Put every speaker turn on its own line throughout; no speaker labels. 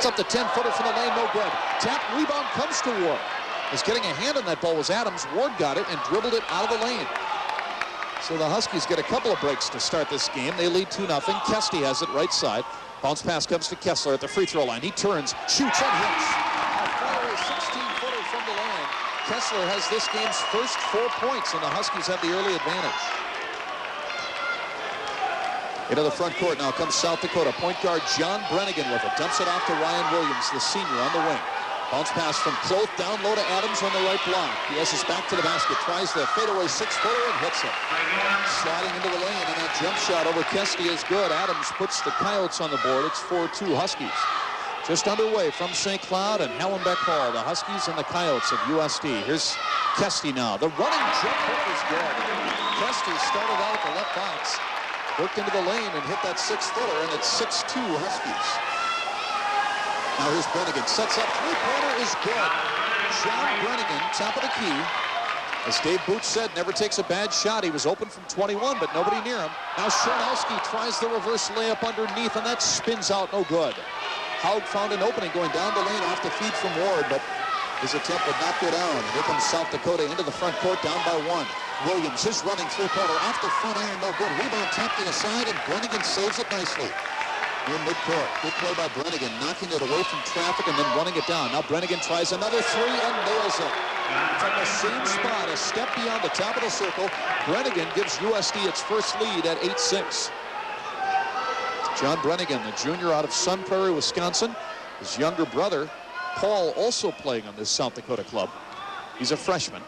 Up the 10-footer from the lane, no good. Tap, rebound comes to Ward. Was getting a hand on that ball was Adams. Ward got it and dribbled it out of the lane. So the Huskies get a couple of breaks to start this game. They lead 2-0. Kesty has it right side. Bounce pass comes to Kessler at the free throw line. He turns, shoots, and hits. A faraway 16-footer from the line. Kessler has this game's first 4 points, and the Huskies have the early advantage. Into the front court now comes South Dakota. Point guard John Brennigan with it. Dumps it off to Ryan Williams, the senior, on the wing. Bounce pass from Cloth down low to Adams on the right block. He has his back to the basket. Tries the fadeaway 6-footer and hits it. Sliding into the lane, and that jump shot over Kesty is good. Adams puts the Coyotes on the board. It's 4-2 Huskies. Just underway from St. Cloud and Hallenbeck Hall. The Huskies and the Coyotes of USD. Here's Kesty now. The running jump hook is good. Kesty started out at the left box. Worked into the lane and hit that 6-footer, and it's 6-2 Huskies. Now here's Brennigan. Sets up. Three-pointer is good. John Brennigan, top of the key. As Dave Boots said, never takes a bad shot. He was open from 21, but nobody near him. Now Sharnowski tries the reverse layup underneath, and that spins out no good. Haug found an opening going down the lane off the feed from Ward, but his attempt would not go down. Here comes South Dakota into the front court, down by 1. Williams, his running three-pointer off the front iron, no good. Rebound tapped to the side, and Brennigan saves it nicely. In midcourt, good play by Brennigan, knocking it away from traffic and then running it down. Now Brennigan tries another three and nails it. From the same spot, a step beyond the top of the circle, Brennigan gives USD its first lead at 8-6. John Brennigan, the junior out of Sun Prairie, Wisconsin. His younger brother, Paul, also playing on this South Dakota club. He's a freshman.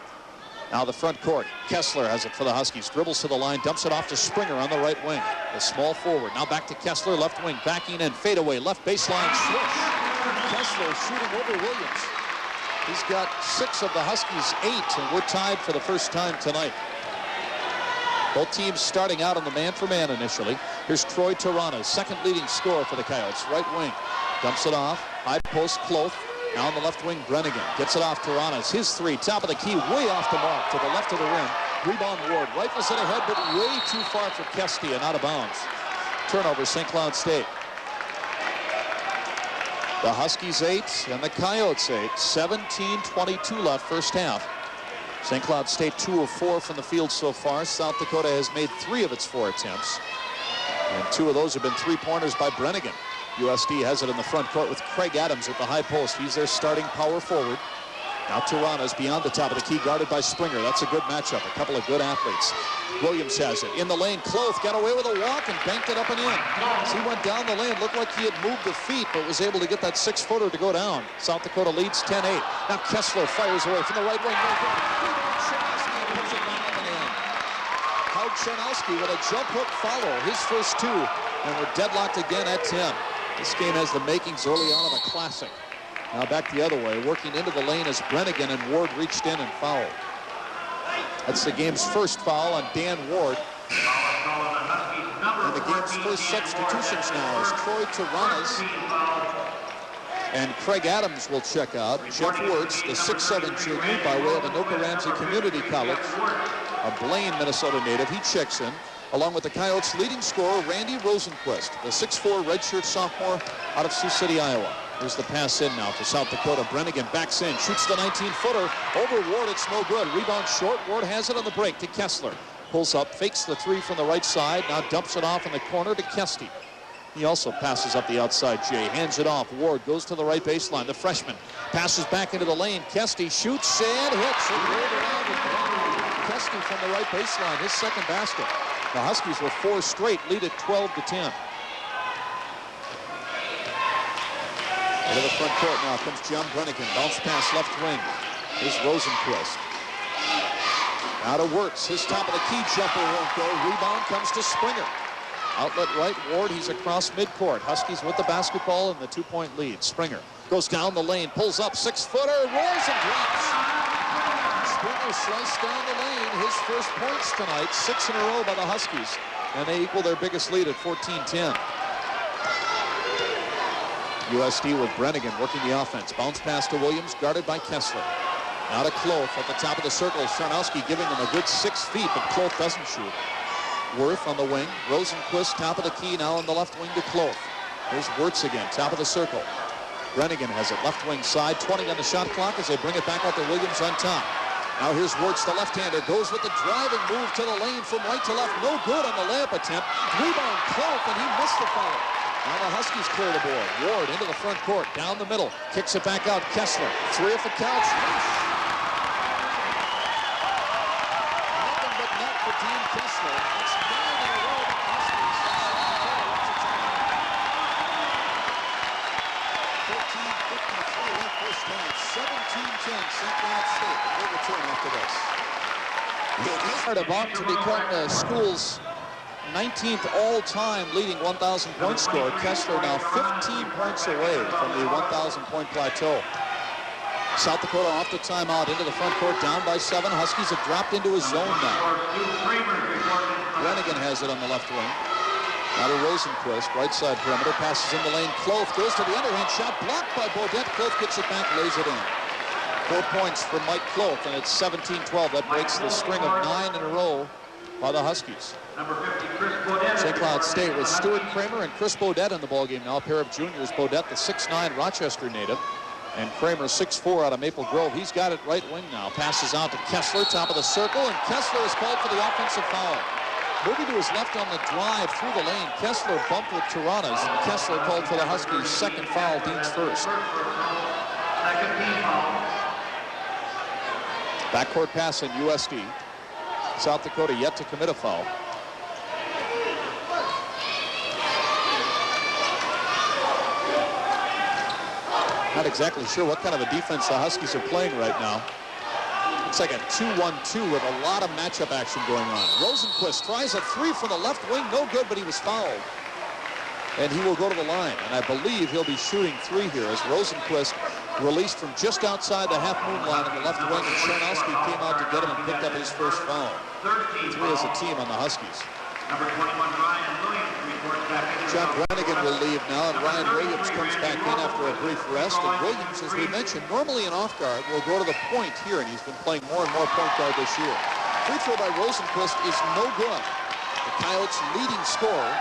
Now the front court. Kessler has it for the Huskies. Dribbles to the line, dumps it off to Springer on the right wing. The small forward. Now back to Kessler, left wing, backing in, fadeaway, left baseline, swish. Kessler shooting over Williams. He's got 6 of the Huskies' 8, and we're tied for the first time tonight. Both teams starting out on the man-for-man initially. Here's Troy Tarana, second leading scorer for the Coyotes. Right wing. Dumps it off. High post, Cloth. Now on the left wing, Brennigan gets it off Tarana's. His three, top of the key, way off the mark to the left of the rim. Rebound Ward, rifles it ahead, but way too far for Kesty and out of bounds. Turnover, St. Cloud State. The Huskies 8 and the Coyotes 8. 17:22 left first half. St. Cloud State 2 of 4 from the field so far. South Dakota has made 3 of its 4 attempts. And 2 of those have been three-pointers by Brennigan. USD has it in the front court with Craig Adams at the high post. He's their starting power forward. Now Tarana's beyond the top of the key, guarded by Springer. That's a good matchup. A couple of good athletes. Williams has it in the lane. Cloth got away with a walk and banked it up and in. As he went down the lane, looked like he had moved the feet, but was able to get that 6-footer to go down. South Dakota leads 10-8. Now Kessler fires away from the right wing. Sharnowski puts it down and in. Haug Sharnowski with a jump hook follow. His first 2, and we're deadlocked again at 10. This game has the makings early on of a classic. Now back the other way, working into the lane as Brannigan, and Ward reached in and fouled. That's the game's first foul on Dan Ward. And the game's first substitutions now is Troy Taranas and Craig Adams will check out. Jeff Wirtz, the 6'7" junior by way of Anoka Ramsey Community College, a Blaine, Minnesota native, he checks in, along with the Coyotes' leading scorer, Randy Rosenquist, the 6'4" redshirt sophomore out of Sioux City, Iowa. Here's the pass in now for South Dakota. Brannigan backs in, shoots the 19-footer. Over Ward, it's no good. Rebound short. Ward has it on the break to Kessler. Pulls up, fakes the three from the right side. Now dumps it off in the corner to Kesty. He also passes up the outside, Jay. Hands it off. Ward goes to the right baseline. The freshman passes back into the lane. Kesty shoots and hits. Kesty from the right baseline. His second basket. The Huskies with 4 straight, lead at 12-10. Into the front court now comes John Brannigan. Bounce pass left wing. Here's Rosenquist. Now to Wirtz. His top of the key jumper won't go. Rebound comes to Springer. Outlet right, Ward. He's across midcourt. Huskies with the basketball and the 2-point lead. Springer goes down the lane, pulls up, 6-footer, rolls and drops. Springer sliced down the lane. His first points tonight, 6 in a row by the Huskies. And they equal their biggest lead at 14-10. USD with Brannigan working the offense. Bounce pass to Williams, guarded by Kessler. Now to Kloth at the top of the circle. Charnowski giving him a good 6 feet, but Kloth doesn't shoot. Worth on the wing. Rosenquist top of the key now on the left wing to Kloth. Here's Wirtz again, top of the circle. Brannigan has it left wing side, 20 on the shot clock as they bring it back out to Williams on top. Now here's Wirtz, the left-hander, goes with the driving move to the lane from right to left. No good on the layup attempt. Rebound Kloth, and he missed the foul. Now the Huskies clear the board. Ward into the front court, down the middle, kicks it back out. Kessler, 3 off the couch. Nothing but net for Team Kessler. It's 9 in a row for the Huskies. 14:53 left first half. 17-10 St. Cloud State. We'll return after this. About to become the school's 19th all-time leading 1,000-point scorer. Kessler now 15 points away from the 1,000-point plateau. South Dakota off the timeout into the front court, down by 7. Huskies have dropped into a zone now. Brannigan has it on the left wing. Now to Rosenquist, right side perimeter, passes in the lane. Kloth goes to the underhand shot, blocked by Beaudette. Kloth gets it back, lays it in. 4 points for Mike Kloth, and it's 17-12. That breaks the string of 9 in a row by the Huskies. St. Cloud State with Stuart Kramer and Chris Beaudette in the ballgame now. A pair of juniors. Beaudette, the 6'9" Rochester native, and Kramer, 6'4" out of Maple Grove. He's got it right wing now. Passes out to Kessler, top of the circle, and Kessler is called for the offensive foul. Moving to his left on the drive through the lane. Kessler bumped with Taranas, and Kessler called for the Huskies' second foul, Dean's first. Backcourt pass in USD. South Dakota yet to commit a foul. Not exactly sure what kind of a defense the Huskies are playing right now. Looks like a 2-1-2 with a lot of matchup action going on. Rosenquist tries a 3 from the left wing. No good, but he was fouled. And he will go to the line. And I believe he'll be shooting 3 here as Rosenquist released from just outside the half-moon line on the left wing, and Charnowski came out to get him and picked up his first foul. 3 as a team on the Huskies. John Brannigan will leave now, and Ryan Williams comes back in after a brief rest. And Williams, as we mentioned, normally an off guard, will go to the point here, and he's been playing more and more point guard this year. Free throw by Rosenquist is no good. The Coyotes' leading scorer,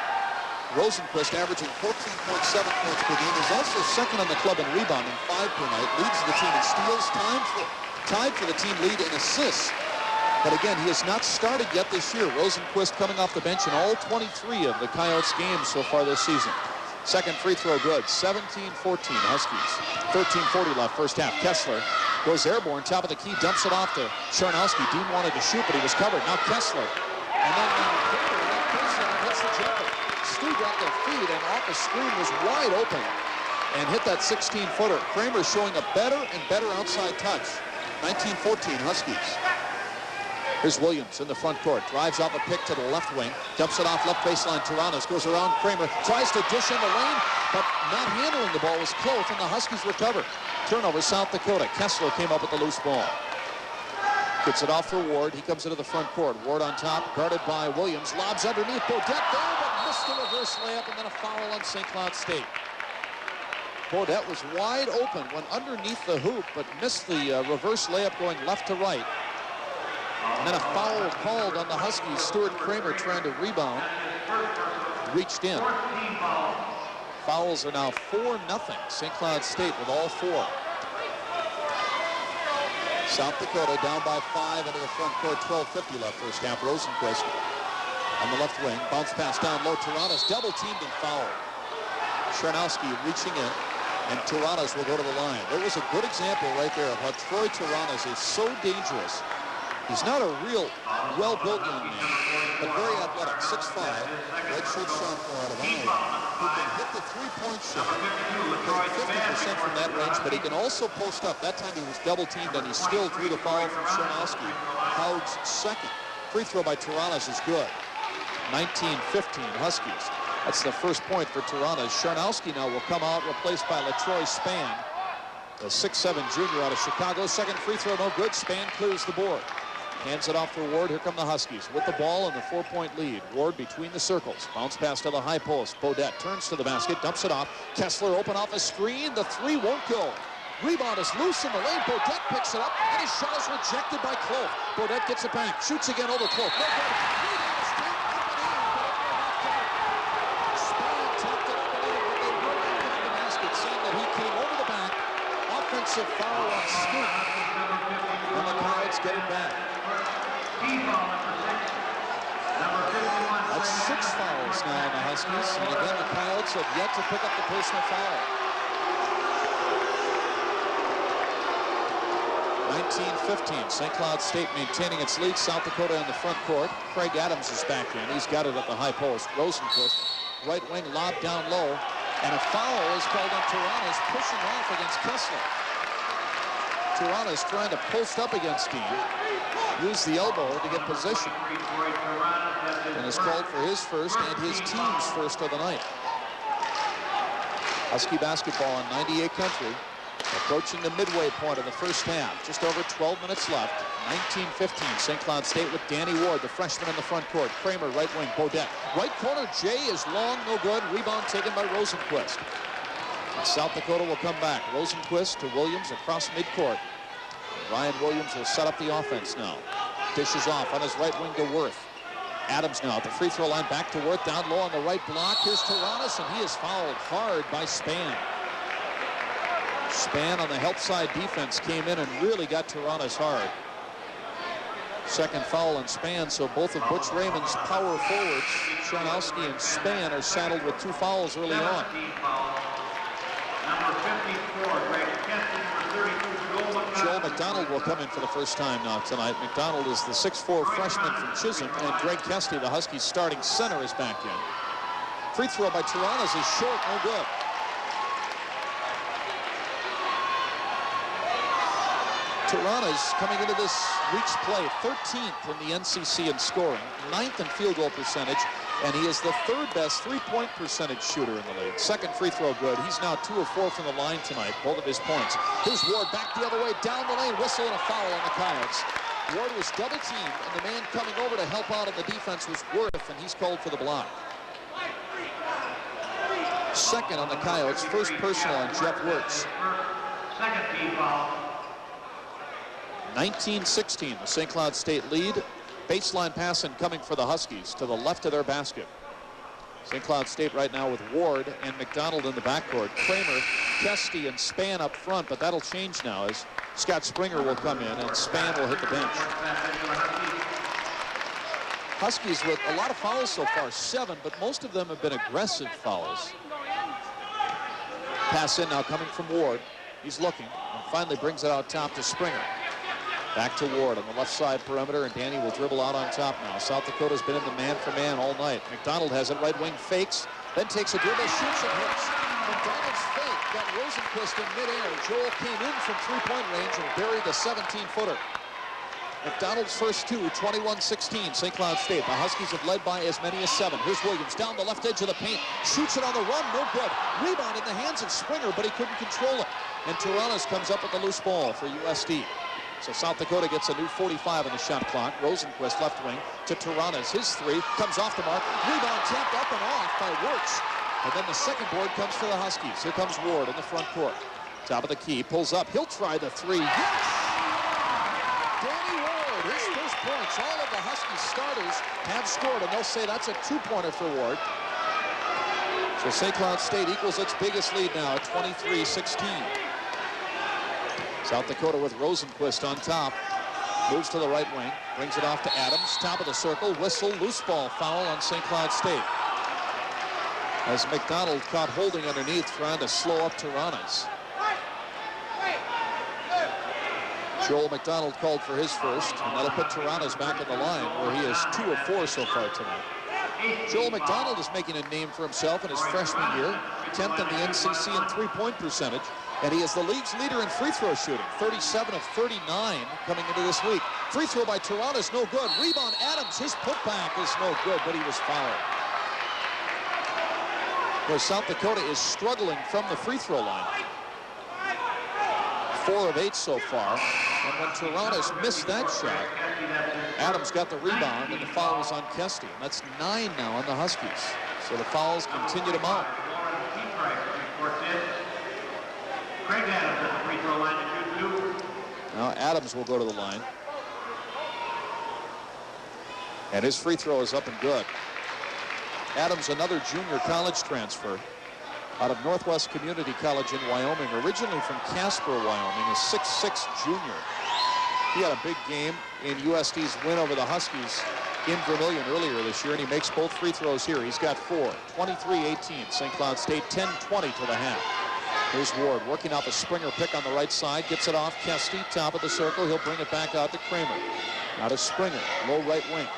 Rosenquist, averaging 14.7 points per game, is also second on the club in rebounding, 5 per night, leads the team in steals, tied for the team lead in assists. But again, he has not started yet this year. Rosenquist coming off the bench in all 23 of the Coyotes games so far this season. Second free throw good, 17-14 Huskies. 13:40 left first half. Kessler goes airborne, top of the key, dumps it off to Charnowski. Dean wanted to shoot, but he was covered. Now Kessler. And then hits the jumper. Stu got their feet, and off the screen was wide open and hit that 16-footer. Kramer showing a better and better outside touch. 19-14 Huskies. Here's Williams in the front court. Drives off a pick to the left wing. Dumps it off left baseline. Taranas goes around Kramer. Tries to dish in the lane, but not handling the ball was Cloth, and the Huskies recover. Turnover, South Dakota. Kessler came up with the loose ball. Gets it off for Ward. He comes into the front court. Ward on top, guarded by Williams. Lobs underneath. Bodette there, but missed the reverse layup, and then a foul on St. Cloud State. Bodette was wide open, went underneath the hoop, but missed the reverse layup going left to right. And then a foul called on the Huskies. Stuart Kramer trying to rebound. Reached in. Fouls are now 4-0. St. Cloud State with all 4. South Dakota down by 5 into the front court. 12:50 left first half. Rosenquist on the left wing. Bounce pass down low. Taranas double teamed and fouled. Charnowski reaching in, and Taranas will go to the line. There was a good example right there of how Troy Taranas is so dangerous. He's not a real well-built young man, but very athletic. 6'5", redshirt sophomore out of Iowa, who can hit the three-point shot, 50% from that range, but he can also post up. That time he was double-teamed, and he still drew the foul from Charnowski. Howard's second. Free throw by Taranas is good. 19-15 Huskies. That's the first point for Taranas. Charnowski now will come out, replaced by LaTroy Spann, the 6'7" junior out of Chicago. Second free throw, no good. Spann clears the board. Hands it off for Ward. Here come the Huskies with the ball and the 4-point lead. Ward between the circles. Bounce pass to the high post. Bodette turns to the basket, dumps it off. Kessler open off the screen. The 3 won't go. Rebound is loose in the lane. Bodette picks it up, and his shot is rejected by Cloth. Bodette gets it back. Shoots again over Cloth. No good. Rebound straight up and in. Spann tapped it up and in, but they were not in the basket, saying that he came over the back. Offensive foul on Scoop. And the Coyotes get it back. That's 6 fouls now on the Huskies, and again the Coyotes have yet to pick up the personal foul. 19-15, St. Cloud State maintaining its lead. South Dakota in the front court. Craig Adams is back in. He's got it at the high post. Rosenquist, right wing, lob down low, and a foul is called on Taranas, pushing off against Kessler. Taranas trying to post up against Dean. Use the elbow to get position. And is called for his first and his team's first of the night. Husky basketball on 98 Country. Approaching the midway point of the first half. Just over 12 minutes left. 19-15. St. Cloud State with Danny Ward, the freshman in the front court. Kramer, right wing. Bodette. Right corner, Jay is long, no good. Rebound taken by Rosenquist. And South Dakota will come back. Rosenquist to Williams across midcourt. Ryan Williams will set up the offense now. Dishes off on his right wing to Worth. Adams now at the free throw line, back to Worth, down low on the right block. Here's Taranas, and he is fouled hard by Spann. Spann on the help side defense came in and really got Taranas hard. Second foul on Spann, so both of Butch Raymond's power forwards, Charnowski and Spann, are saddled with 2 fouls early on.
Number 54, Greg Keston, number 32,
Joel McDonald will come in for the first time now tonight. McDonald is the 6'4" freshman from Chisholm, and Greg Kesty, the Huskies starting center, is back in. Free throw by Taranas is short, no good. Taranas coming into this week's play 13th in the NCC in scoring, 9th in field goal percentage, and he is the 3rd best three-point percentage shooter in the league. Second free throw good. He's now 2 of 4 from the line tonight, both of his points. Here's Ward back the other way, down the lane, whistle and a foul on the Coyotes. Ward was double teamed, and the man coming over to help out on the defense was Worth, and he's called for the block. Second on the Coyotes, first personal on Jeff Wirtz.
Second team foul.
19-16, the St. Cloud State lead. Baseline pass coming for the Huskies to the left of their basket. St. Cloud State right now with Ward and McDonald in the backcourt. Kramer, Kesty, and Spann up front, but that'll change now as Scott Springer will come in and Spann will hit the bench. Huskies with a lot of fouls so far, 7, but most of them have been aggressive fouls. Pass in now coming from Ward. He's looking and finally brings it out top to Springer. Back to Ward on the left side perimeter, and Danny will dribble out on top now. South Dakota's been in the man-for-man all night. McDonald has it, right wing fakes, then takes a dribble, shoots and hits. McDonald's fake got Rosenquist in midair. Joel came in from three-point range and buried the 17-footer. McDonald's first two, 21-16, St. Cloud State. The Huskies have led by as many as 7. Here's Williams down the left edge of the paint. Shoots it on the run, no good. Rebound in the hands of Springer, but he couldn't control it. And Taranas comes up with the loose ball for USD. So South Dakota gets a new 45 on the shot clock. Rosenquist left wing to Taranas. His three comes off the mark. Rebound tapped up and off by Wirtz. And then the second board comes for the Huskies. Here comes Ward in the front court. Top of the key, pulls up. He'll try the three. Yes! Danny Ward, his first points. All of the Huskies starters have scored, and they'll say that's a two-pointer for Ward. So St. Cloud State equals its biggest lead now at 23-16. South Dakota with Rosenquist on top. Moves to the right wing, brings it off to Adams. Top of the circle, whistle, loose ball foul on St. Cloud State. As McDonald caught holding underneath, trying to slow up Taranas. Joel McDonald called for his first, and that'll put Taranas back in the line, where he is 2 of 4 so far tonight. Joel McDonald is making a name for himself in his freshman year, 10th in the NCC in three-point percentage, and he is the league's leader in free throw shooting, 37 of 39 coming into this week. Free throw by Taranas, no good. Rebound Adams, his putback is no good, but he was fouled. Where South Dakota is struggling from the free throw line. 4 of 8 so far. And when Taranas missed that shot, Adams got the rebound, and the foul was on Kesty. And that's 9 now on the Huskies. So the fouls continue to mount. Now Adams will go to the line. And his free throw is up and good. Adams, another junior college transfer out of Northwest Community College in Wyoming, originally from Casper, Wyoming, a 6'6" junior. He had a big game in USD's win over the Huskies in Vermillion earlier this year, and he makes both free throws here. He's got 4, 23-18, St. Cloud State, 10-20 to the half. Here's Ward working off a Springer pick on the right side, gets it off Kesty, top of the circle. He'll bring it back out to Kramer. Now to Springer, low right wing.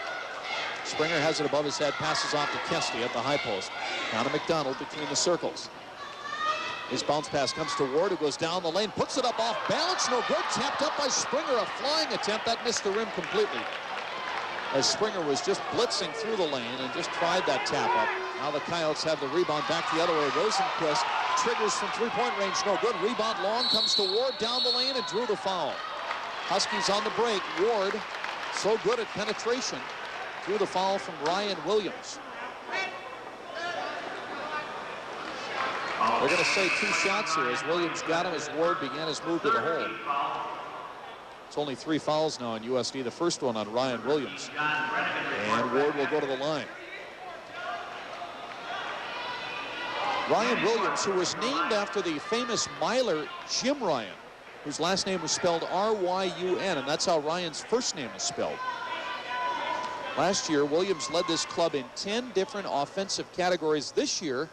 Springer has it above his head, passes off to Kesty at the high post. Down to McDonald between the circles. His bounce pass comes to Ward, who goes down the lane, puts it up off balance, no good. Tapped up by Springer, a flying attempt. That missed the rim completely. As Springer was just blitzing through the lane and just tried that tap up. Now the Coyotes have the rebound back the other way. Rosenquist triggers from three-point range, no good. Rebound long, comes to Ward down the lane and drew the foul. Huskies on the break. Ward, so good at penetration. Through the foul from Ryan Williams. They're going to say 2 shots here as Williams got him as Ward began his move to the hole. It's only 3 fouls now on USD. The first one on Ryan Williams. And Ward will go to the line. Ryan Williams, who was named after the famous miler Jim Ryan, whose last name was spelled R-Y-U-N, and that's how Ryan's first name is spelled. Last year, Williams led this club in 10 different offensive categories. This year,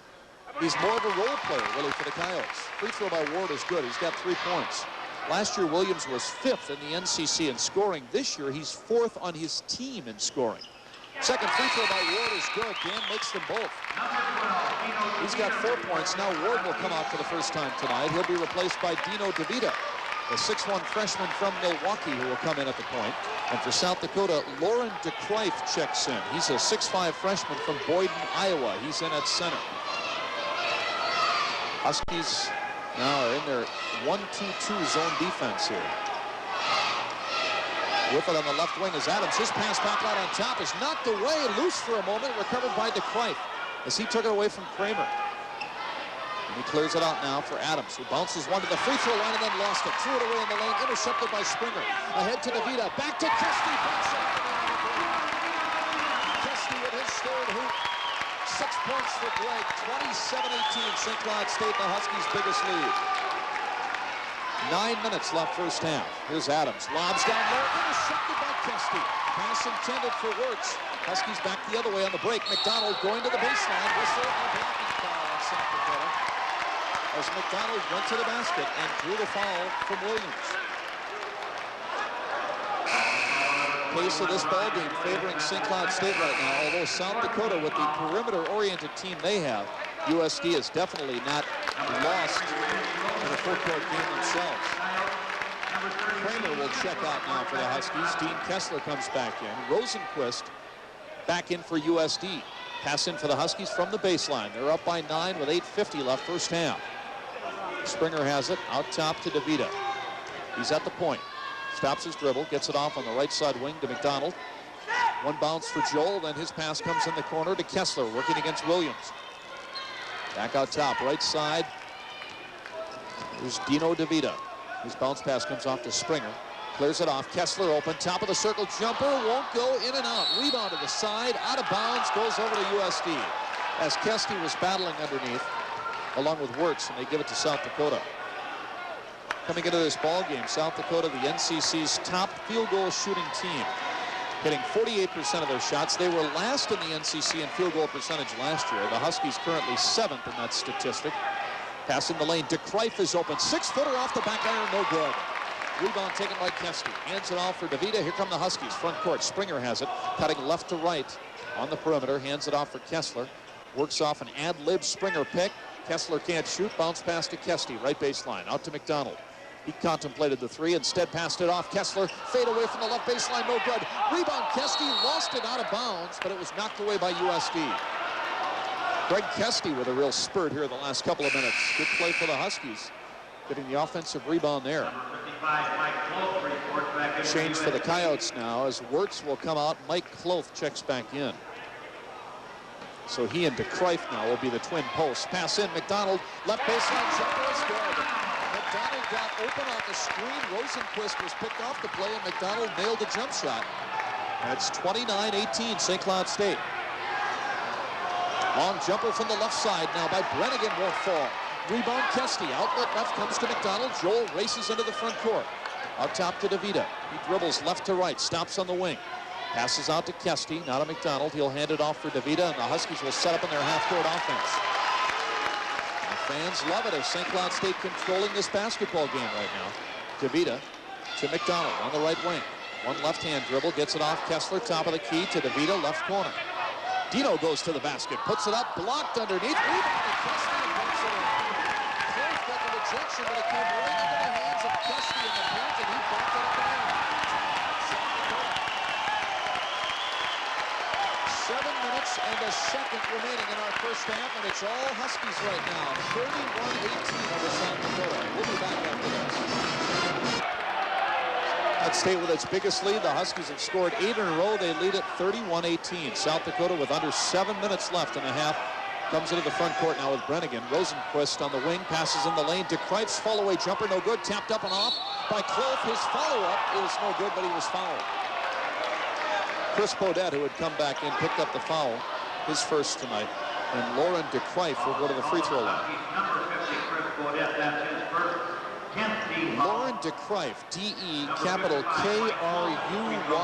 he's more of a role player, really, for the Coyotes. Free throw by Ward is good. He's got 3 points. Last year, Williams was 5th in the NCC in scoring. This year, he's 4th on his team in scoring. Second free throw by Ward is good. Dan makes them both. He's got 4 points. Now Ward will come out for the first time tonight. He'll be replaced by Dino DeVita, the 6'1" freshman from Milwaukee, who will come in at the point. And for South Dakota, Lauren DeCreif checks in. He's a 6'5" freshman from Boyden, Iowa. He's in at center. Huskies now are in their 1-2-2 zone defense here. With it on the left wing is Adams. His pass back out on top is knocked away, loose for a moment, recovered by DeCreif as he took it away from Kramer. And he clears it out now for Adams, who bounces one to the free throw line and then lost it. Threw it away in the lane, intercepted by Springer. Ahead to DeVita, back to Kesty. Kesty with his third hoop. 6 points for Greg, 27-18, St. Cloud State, the Huskies' biggest lead. 9 minutes left first half. Here's Adams, lobs down low, intercepted by Kesty. Pass intended for Wirtz. Huskies back the other way on the break. McDonald going to the baseline, whistle, and a blocking foul on South Dakota. As McDonald went to the basket and drew the foul from Williams. Pace of this ball game favoring St. Cloud State right now, although South Dakota, with the perimeter-oriented team they have, USD is definitely not lost in a full-court game themselves. Kramer will check out now for the Huskies. Dean Kessler comes back in. Rosenquist back in for USD. Pass in for the Huskies from the baseline. They're up by 9 with 8:50 left first half. Springer has it out top to DeVita. He's at the point. Stops his dribble, gets it off on the right side wing to McDonald. One bounce for Joel, then his pass comes in the corner to Kessler, working against Williams. Back out top, right side. There's Dino DeVita. His bounce pass comes off to Springer. Clears it off. Kessler open. Top of the circle jumper. Won't go. In and out. Rebound to the side. Out of bounds. Goes over to USD. As Kesty was battling underneath, along with Wirtz, and they give it to South Dakota. Coming into this ball game, South Dakota, the NCC's top field goal shooting team, hitting 48% of their shots. They were last in the NCC in field goal percentage last year. The Huskies currently 7th in that statistic. Pass in the lane. DeCreif is open. 6-footer off the back iron. No good. Rebound taken by Kesty. Hands it off for DeVita. Here come the Huskies. Front court. Springer has it. Cutting left to right on the perimeter. Hands it off for Kessler. Works off an ad-lib Springer pick. Kessler can't shoot. Bounce pass to Kesty. Right baseline. Out to McDonald. He contemplated the three. Instead passed it off. Kessler. Fade away from the left baseline. No good. Rebound. Kesty lost it out of bounds, but it was knocked away by USD. Greg Kesty with a real spurt here in the last couple of minutes. Good play for the Huskies. Getting the offensive rebound there. Change for the Coyotes now as Wirtz will come out. Mike Kloth checks back in. So he and DeCreif now will be the twin posts. Pass in. McDonald. Left baseline jumper is good. McDonald got open off the screen. Rosenquist was picked off the play, and McDonald nailed the jump shot. And it's 29-18, St. Cloud State. Long jumper from the left side now by Brennigan, won't fall. Rebound Kesty. Outlet left comes to McDonald. Joel races into the front court. Out top to DeVita. He dribbles left to right. Stops on the wing. Passes out to Kesty. Now to McDonald. He'll hand it off for DeVita, and the Huskies will set up in their half-court offense. The fans love it as St. Cloud State controlling this basketball game right now. DeVita to McDonald on the right wing. One left-hand dribble. Gets it off Kessler. Top of the key to DeVita. Left corner. Dino goes to the basket. Puts it up. Blocked underneath. Rebound to Kesty and puts it in. Close got the rejection, but it came right into the hands of Kesty in the paint, and he bumped it up and in. 7 minutes and a second remaining in our first half, and it's all Huskies right now. 31-18 over South Dakota. We'll be back after this. That State with its biggest lead. The Huskies have scored 8 in a row. They lead it 31-18. South Dakota with under 7 minutes left in the half comes into the front court now with Brennigan. Rosenquist on the wing, passes in the lane. DeCreif's fall-away jumper, no good. Tapped up and off by Kloth. His follow-up is no good, but he was fouled. Chris Bodette, who had come back in, picked up the foul, his first tonight. And Lauren DeCreif will go to the free throw line. Lauren DeCreif, D-E, capital K-R-U-Y-F.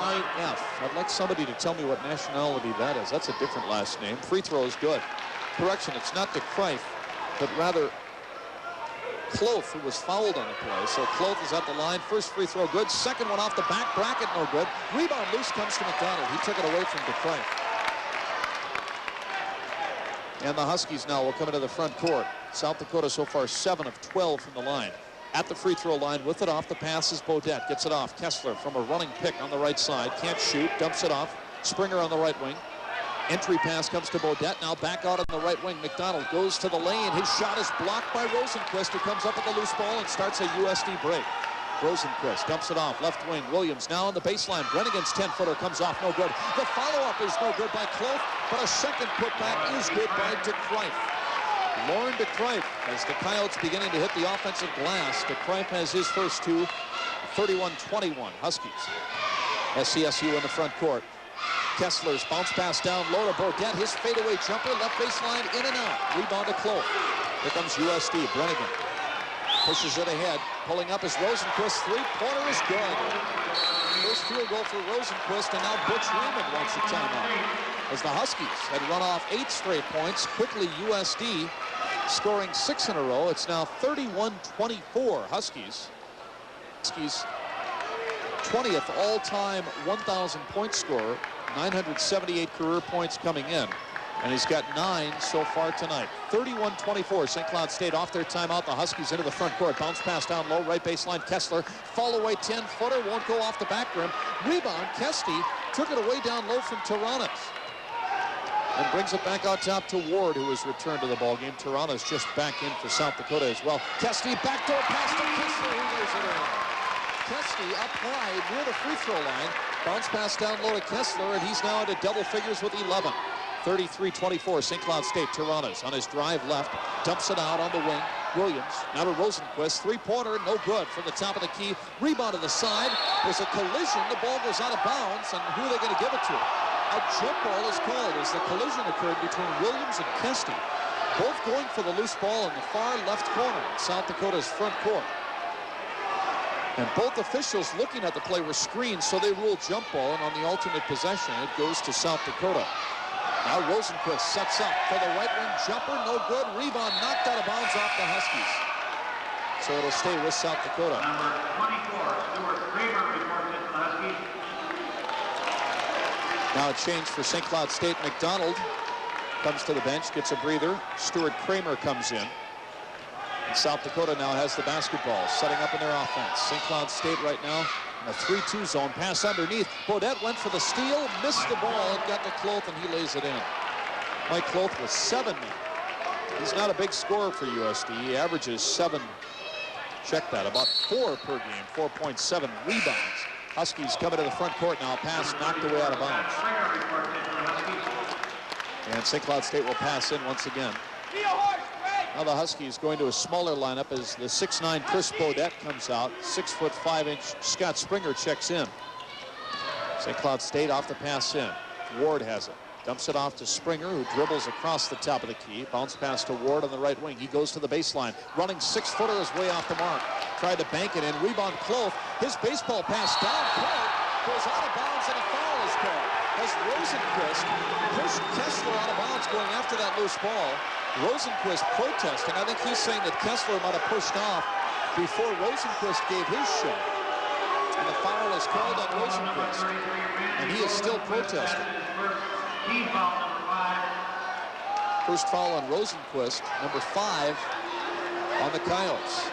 I'd like somebody to tell me what nationality that is. That's a different last name. Free throw is good. Correction, it's not DeCreif, but rather Kloth, who was fouled on the play. So Kloth is at the line. First free throw good. Second one off the back bracket, no good. Rebound loose comes to McDonald. He took it away from DeCreif. And the Huskies now will come into the front court. South Dakota so far 7 of 12 from the line. At the free throw line with it off the pass is Bodette. Gets it off. Kessler from a running pick on the right side. Can't shoot. Dumps it off. Springer on the right wing. Entry pass comes to Bodette. Now back out on the right wing. McDonald goes to the lane. His shot is blocked by Rosenquist, who comes up with a loose ball and starts a USD break. Rosenquist dumps it off. Left wing. Williams now on the baseline. Brennigan's 10-footer comes off. No good. The follow-up is no good by Kloth, but a second putback is good by DeCreif. Lauren DeCreif, as the Coyotes beginning to hit the offensive glass. DeCreif has his first two. 31-21 Huskies. SCSU in the front court. Kessler's bounce pass down low to Bodette. His fadeaway jumper, left baseline, in and out. Rebound to Kloth. Here comes USD. Brennigan pushes it ahead. Pulling up is Rosenquist. Three-pointer is good. First field goal for Rosenquist, and now Butch Raymond wants a timeout. As the Huskies had run off 8 straight points, quickly USD scoring 6 in a row. It's now 31-24 Huskies. Huskies 20th all-time 1,000-point scorer, 978 career points coming in. And he's got 9 so far tonight. 31-24, St. Cloud State off their timeout. The Huskies into the front court. Bounce pass down low, right baseline. Kessler, fall away 10-footer, won't go off the back rim. Rebound, Kesty took it away down low from Taranas. And brings it back out top to Ward, who has returned to the ballgame. Taranas just back in for South Dakota as well. Kesty, backdoor pass to Kessler, who lays it in. Kesty up high near the free throw line. Bounce pass down low to Kessler, and he's now into double figures with 11. 33-24, St. Cloud State. Taranas on his drive left, dumps it out on the wing. Williams, now to Rosenquist, three-pointer, no good from the top of the key. Rebound to the side. There's a collision. The ball goes out of bounds, and who are they going to give it to? A jump ball is called as the collision occurred between Williams and Kesty, both going for the loose ball in the far left corner in South Dakota's front court. And both officials looking at the play were screened, so they ruled jump ball, and on the alternate possession, it goes to South Dakota. Now Rosenquist sets up for the right wing jumper, no good. Rebound knocked out of bounds off the Huskies. So it'll stay with South Dakota.
Number 24, Stuart Kramer reports it to the Huskies.
Now a change for St. Cloud State. McDonald comes to the bench, gets a breather. Stuart Kramer comes in. And South Dakota now has the basketball, setting up in their offense. St. Cloud State right now in a 3-2 zone. Pass underneath. Bodette went for the steal, missed the ball, and got to Kloth, and he lays it in. Mike Kloth with 7 now. He's not a big scorer for USD. He averages 7. Check that, about 4 per game, 4.7 rebounds. Huskies coming to the front court now. Pass knocked away out of bounds. And St. Cloud State will pass in once again. Now the Huskies going to a smaller lineup as the 6'9" Chris Bodette comes out. 6'5" Scott Springer checks in. St. Cloud State off the pass in. Ward has it. Dumps it off to Springer, who dribbles across the top of the key. Bounce pass to Ward on the right wing. He goes to the baseline. Running 6-footer is way off the mark. Tried to bank it in. Rebound Kloth. His baseball pass down court goes out of bounds, and a foul is called. As Rosenquist pushed Kessler out of bounds going after that loose ball. Rosenquist protesting. I think he's saying that Kessler might have pushed off before Rosenquist gave his shot. And the foul is called on Rosenquist. And he is still protesting. First foul on Rosenquist, number 5 on the Coyotes.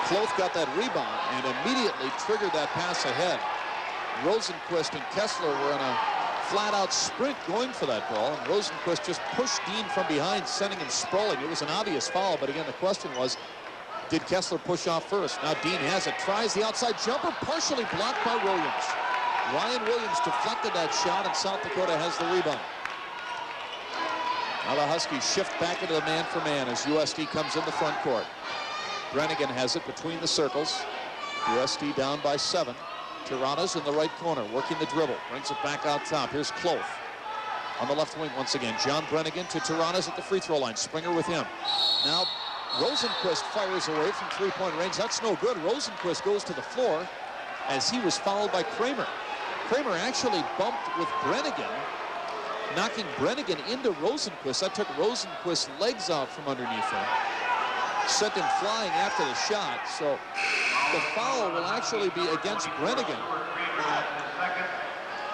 Kloth got that rebound and immediately triggered that pass ahead. Rosenquist and Kessler were in a flat-out sprint going for that ball, and Rosenquist just pushed Dean from behind, sending him sprawling. It was an obvious foul, but again, the question was, did Kessler push off first? Now Dean has it, tries the outside jumper, partially blocked by Williams. Ryan Williams deflected that shot, and South Dakota has the rebound. Now the Huskies shift back into the man-for-man as USD comes in the front court. Brannigan has it between the circles. USD down by 7. Taranas in the right corner, working the dribble. Brings it back out top. Here's Kloth on the left wing once again. John Brannigan to Taranas at the free throw line. Springer with him. Now Rosenquist fires away from three-point range. That's no good. Rosenquist goes to the floor as he was fouled by Kramer. Kramer actually bumped with Brannigan, knocking Brannigan into Rosenquist. That took Rosenquist's legs out from underneath him. Sent him flying after the shot. So the foul will actually be against Brannigan.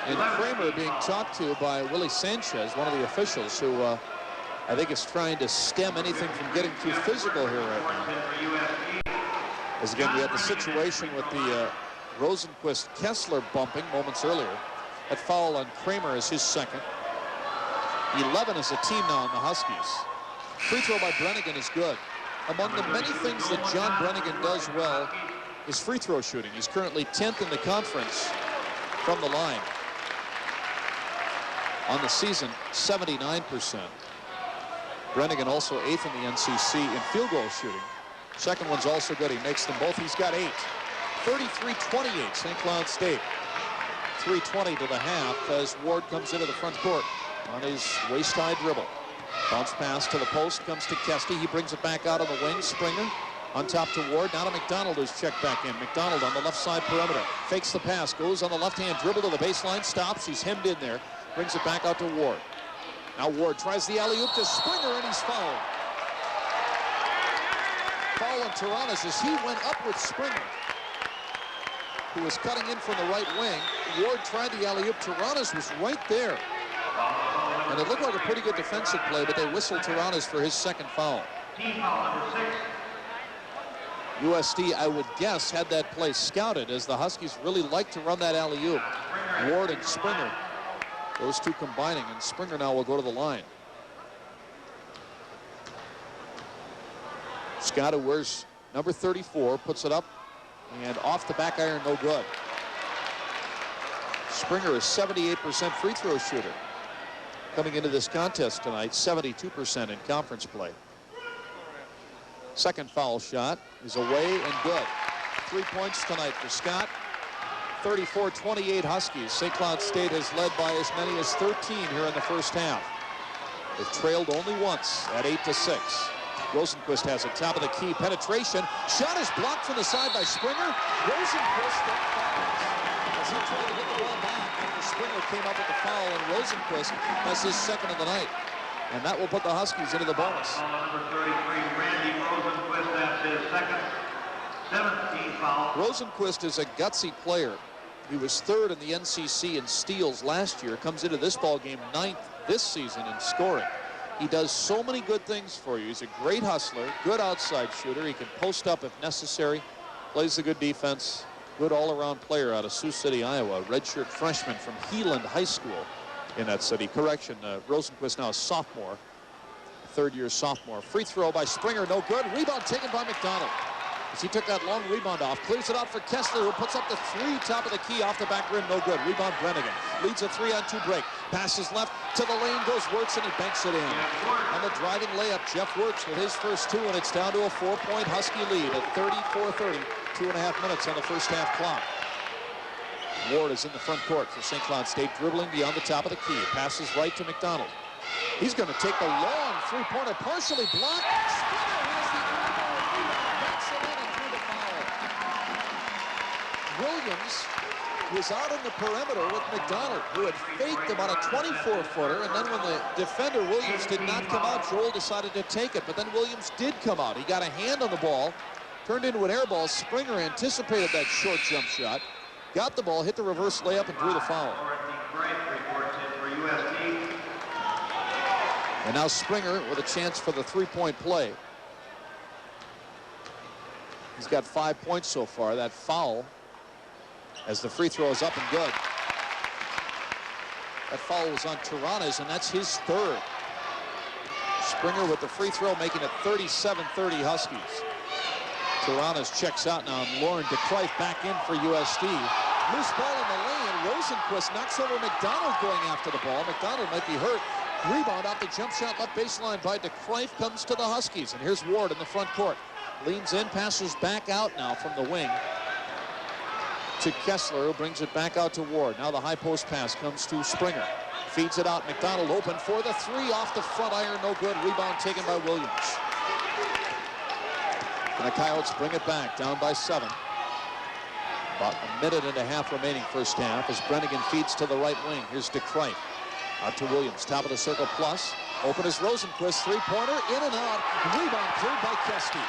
And Kramer being talked to by Willie Sanchez, one of the officials, who I think is trying to stem anything from getting too physical here right now. As again, we had the situation with the Rosenquist-Kessler bumping moments earlier. That foul on Kramer is his second. 11 as a team now on the Huskies. Free throw by Brannigan is good. Among the many things that John Brannigan does well is free throw shooting. He's currently 10th in the conference from the line. On the season, 79%. Brannigan also 8th in the NCC in field goal shooting. Second one's also good. He makes them both. He's got 8. 33-28, St. Cloud State. 3:20 to the half as Ward comes into the front court on his waist-high dribble. Bounce pass to the post, comes to Kesty. He brings it back out on the wing. Springer on top to Ward. Now to McDonald, who's checked back in. McDonald on the left side perimeter. Fakes the pass, goes on the left-hand dribble to the baseline, stops. He's hemmed in there. Brings it back out to Ward. Now Ward tries the alley-oop to Springer, and he's fouled. Foul on Taranas as he went up with Springer, who was cutting in from the right wing. Ward tried the alley-oop. Taranas was right there. And it looked like a pretty good defensive play, but they whistled Taranas for his second foul.
Team foul number 6.
USD, I would guess, had that play scouted, as the Huskies really like to run that alley-oop. Ward and Springer, those two combining, and Springer now will go to the line. Scott, who wears number 34, puts it up, and off the back iron, no good. Springer is 78% free throw shooter. Coming into this contest tonight, 72% in conference play. Second foul shot is away and good. 3 points tonight for Scott. 34-28 Huskies. St. Cloud State has led by as many as 13 here in the first half. They've trailed only once at 8-6. Rosenquist has it, top of the key, penetration. Shot is blocked from the side by Springer. Rosenquist then fouls as he tried to get the ball back after Springer came up with the foul, and Rosenquist has his second of the night. And that will put the Huskies into the bonus.
Number 33, Randy Rosenquist, that's his second, 17th foul.
Rosenquist is a gutsy player. He was third in the NCC in steals last year. Comes into this ball game 9th this season in scoring. He does so many good things for you. He's a great hustler, good outside shooter. He can post up if necessary, plays a good defense, good all-around player out of Sioux City, Iowa. Redshirt freshman from Heeland High School in that city. Correction, Rosenquist now a sophomore, third-year sophomore. Free throw by Springer, no good. Rebound taken by McDonald. As he took that long rebound off, clears it out for Kessler, who puts up the three, top of the key, off the back rim, no good. Rebound Brennigan, leads a 3-on-2 break. Passes left to the lane, goes Wirtz, and he banks it in. On the driving layup, Jeff Wirtz with his first two, and it's down to a 4-point Husky lead at 34-30. 2.5 minutes on the first half clock. Ward is in the front court for St. Cloud State, dribbling beyond the top of the key. Passes right to McDonald. He's going to take the long three-pointer, partially blocked. Springer has the elbow, banks it in and through the foul. Williams was out on the perimeter with McDonald, who had faked him on a 24-footer, and then when the defender, Williams, did not come out, Joel decided to take it, but then Williams did come out. He got a hand on the ball, turned into an air ball. Springer anticipated that short jump shot, got the ball, hit the reverse layup, and drew the foul. And now Springer with a chance for the three-point play. He's got 5 points so far. That foul, as the free throw is up and good. That foul was on Taranas, and that's his third. Springer with the free throw, making it 37-30 Huskies. Taranas checks out now, and Lauren DeCrife back in for USD. Loose ball in the lane. Rosenquist knocks over McDonald going after the ball. McDonald might be hurt. Rebound off the jump shot left baseline by DeCrife, comes to the Huskies. And here's Ward in the front court. Leans in, passes back out now from the wing to Kessler, who brings it back out to Ward. Now the high post pass comes to Springer. Feeds it out. McDonald open for the three, off the front iron, no good. Rebound taken by Williams. And the Coyotes bring it back, down by 7. About a minute and a half remaining first half as Brennigan feeds to the right wing. Here's DeCrife. Out to Williams, top of the circle plus. Open is Rosenquist, three-pointer, in and out. Rebound cleared by Keski.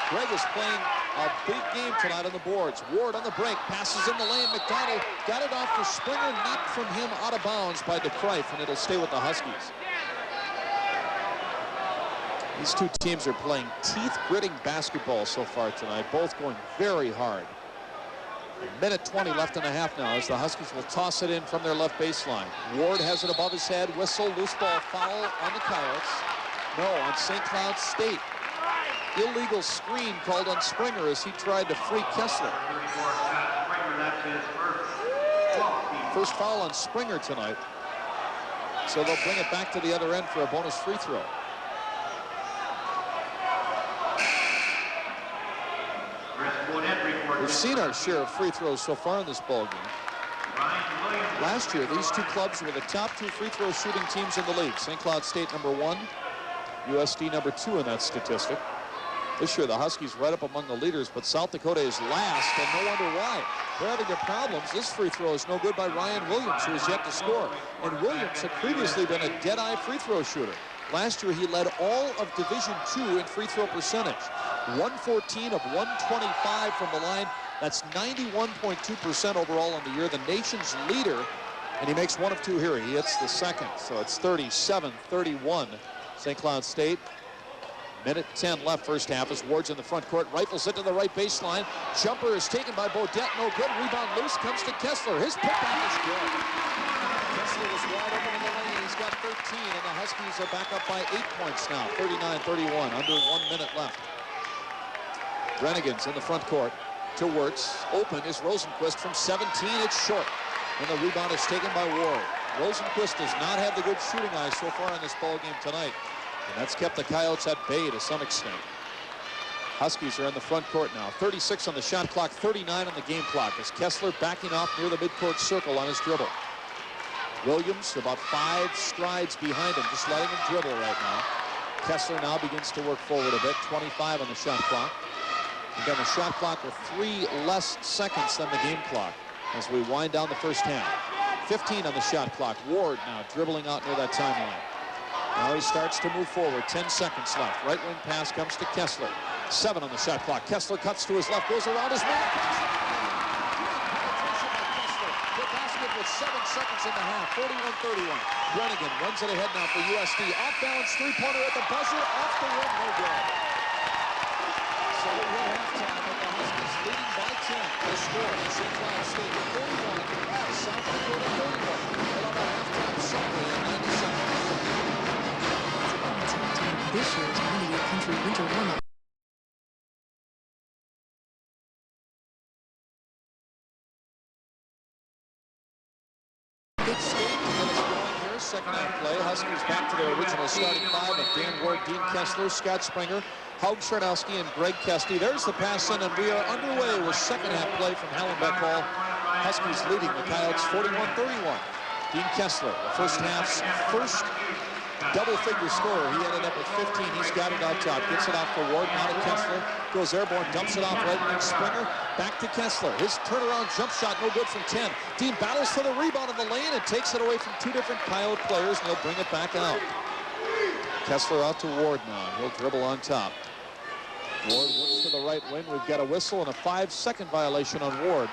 Greg is playing a big game tonight on the boards. Ward on the break, passes in the lane. McDonald got it off for Springer, knocked from him out of bounds by DeCrife, and it'll stay with the Huskies. These two teams are playing teeth-gritting basketball so far tonight, both going very hard. A minute 20 left in the half now as the Huskies will toss it in from their left baseline. Ward has it above his head. Whistle, loose ball, foul on the Coyotes. No, on St. Cloud State. Illegal screen called on Springer as he tried to free Kessler. First foul on Springer tonight. So they'll bring it back to the other end for a bonus free throw. We've seen our share of free throws so far in this ball game. Last year, these two clubs were the top two free throw shooting teams in the league. St. Cloud State #1, USD #2 in that statistic. This year, the Huskies right up among the leaders, but South Dakota is last, and no wonder why. They're having their problems. This free throw is no good by Ryan Williams, who is yet to score. And Williams had previously been a dead-eye free throw shooter. Last year, he led all of Division II in free throw percentage. 114 of 125 from the line. That's 91.2% overall on the year. The nation's leader And he makes one of two here. He hits the second, so it's 37-31. St. Cloud State. Minute 10 left first half as Ward's in the front court. Rifles it to the right baseline. Jumper is taken by Bodette. No good. Rebound loose. Comes to Kessler. His putback is good. Kessler was wide open in the lane. He's got 13, and the Huskies are back up by 8 points now. 39-31. Under 1 minute left. Brannigan's in the front court to Wirtz. Open is Rosenquist from 17. It's short. And the rebound is taken by Ward. Rosenquist does not have the good shooting eye so far in this ball game tonight. And that's kept the Coyotes at bay to some extent. Huskies are in the front court now. 36 on the shot clock, 39 on the game clock as Kessler backing off near the midcourt circle on his dribble. Williams about 5 strides behind him, just letting him dribble right now. Kessler now begins to work forward a bit. 25 on the shot clock. Again, the shot clock with 3 less seconds than the game clock as we wind down the first half. 15 on the shot clock. Ward now dribbling out near that timeline. Now he starts to move forward. 10 seconds left. Right wing pass comes to Kessler. 7 on the shot clock. Kessler cuts to his left, goes around his man. The basket with 7 seconds in the half. 41-31. Brannigan runs it ahead now for USD. Off balance three-pointer at the buzzer. Off the rim, no good. So we hit halftime with the Huskies leading by 10. The score is St. Cloud State 41, South Dakota 31. We'll have a halftime summary in 90 seconds.
This year's 98 Country Winter Warm-Up.
Big skate to get us going here. Second half play. Huskies back to their original starting 5 of Dan Ward, Dean Kessler, Scott Springer, Haug Chernowski, and Greg Kesty. There's the pass in, and we are underway with second half play from Hallenbeck Hall. Huskies leading the Coyotes 41-31. Dean Kessler, the first half's first double-figure scorer. He ended up with 15. He's got it out top. Gets it off for Ward. Now to Kessler. Goes airborne. Dumps it off right wing. Springer. Back to Kessler. His turnaround jump shot no good from 10. Dean battles for the rebound in the lane and takes it away from 2 different Coyote players, and he'll bring it back out. Kessler out to Ward now. He'll dribble on top. Ward looks to the right wing. We've got a whistle and a 5-second violation on Ward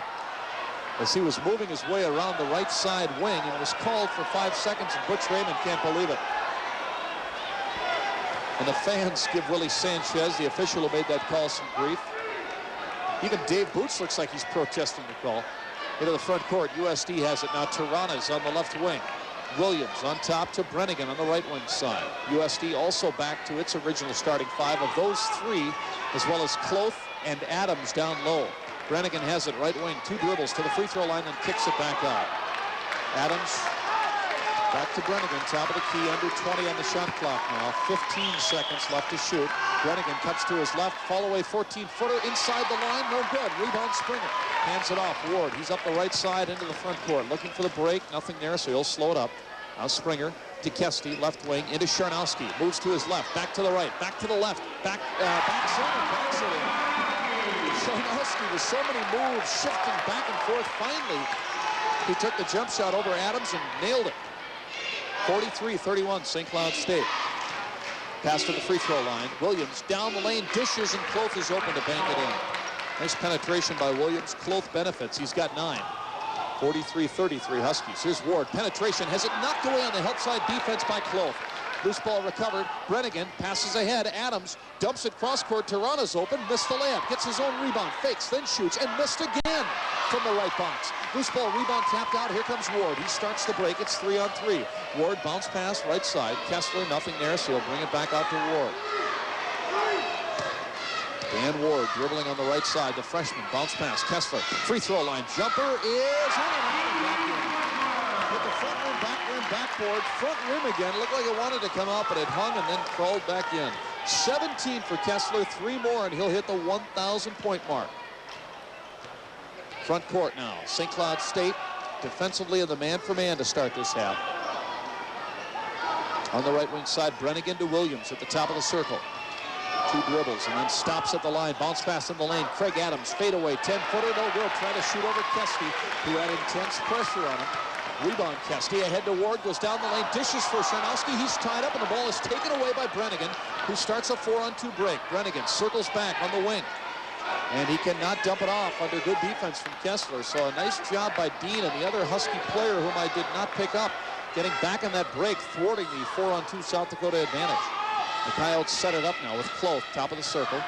as he was moving his way around the right side wing and was called for 5 seconds, and Butch Raymond can't believe it. And the fans give Willie Sanchez, the official who made that call, some grief. Even Dave Boots looks like he's protesting the call. Into the front court, USD has it now. Tirana's on the left wing. Williams on top to Brannigan on the right wing side. USD also back to its original starting 5 of those 3, as well as Cloth and Adams down low. Brannigan has it right wing, 2 dribbles to the free throw line and kicks it back out. Adams back to Brannigan, top of the key, under 20 on the shot clock now. 15 seconds left to shoot. Brannigan cuts to his left, fall away 14-footer inside the line, no good. Rebound Springer. Hands it off. Ward, he's up the right side into the front court, looking for the break. Nothing there, so he'll slow it up. Now Springer to Kesty, left wing, into Chernowski. Moves to his left, back to the right, back to the left, backs it in. Chernowski with so many moves, shifting back and forth. Finally, he took the jump shot over Adams and nailed it. 43-31, St. Cloud State. Pass to the free throw line. Williams down the lane, dishes, and Cloth is open to bank it in. Nice penetration by Williams. Cloth benefits. He's got 9. 43-33 Huskies. Here's Ward. Penetration has it knocked away on the help side defense by Cloth. Loose ball recovered. Brannigan passes ahead. Adams dumps it cross court. Tirana's open. Missed the layup. Gets his own rebound. Fakes, then shoots, and missed again from the right box. Loose ball rebound tapped out. Here comes Ward. He starts the break. It's 3-on-3. Ward bounce pass right side. Kessler nothing there, so he'll bring it back out to Ward. Dan Ward dribbling on the right side. The freshman bounce pass. Kessler free throw line. Jumper is with the front rim, backboard, front rim again. Looked like it wanted to come out, but it hung and then crawled back in. 17 for Kessler, 3 more, and he'll hit the 1,000-point mark. Front court now. St. Cloud State defensively in the man-for-man to start this half. On the right wing side, Brannigan to Williams at the top of the circle. 2 dribbles and then stops at the line. Bounce pass in the lane. Craig Adams, fade away. 10-footer, no good. Trying to shoot over Kesty, who had intense pressure on him. Rebound Kesty ahead to Ward, goes down the lane, dishes for Chernowski. He's tied up and the ball is taken away by Brannigan, who starts a 4-on-2 break. Brannigan circles back on the wing. And he cannot dump it off under good defense from Kessler. So a nice job by Dean and the other Husky player whom I did not pick up, getting back on that break, thwarting the 4-on-2 South Dakota advantage. The Coyotes set it up now with Kloth, top of the circle.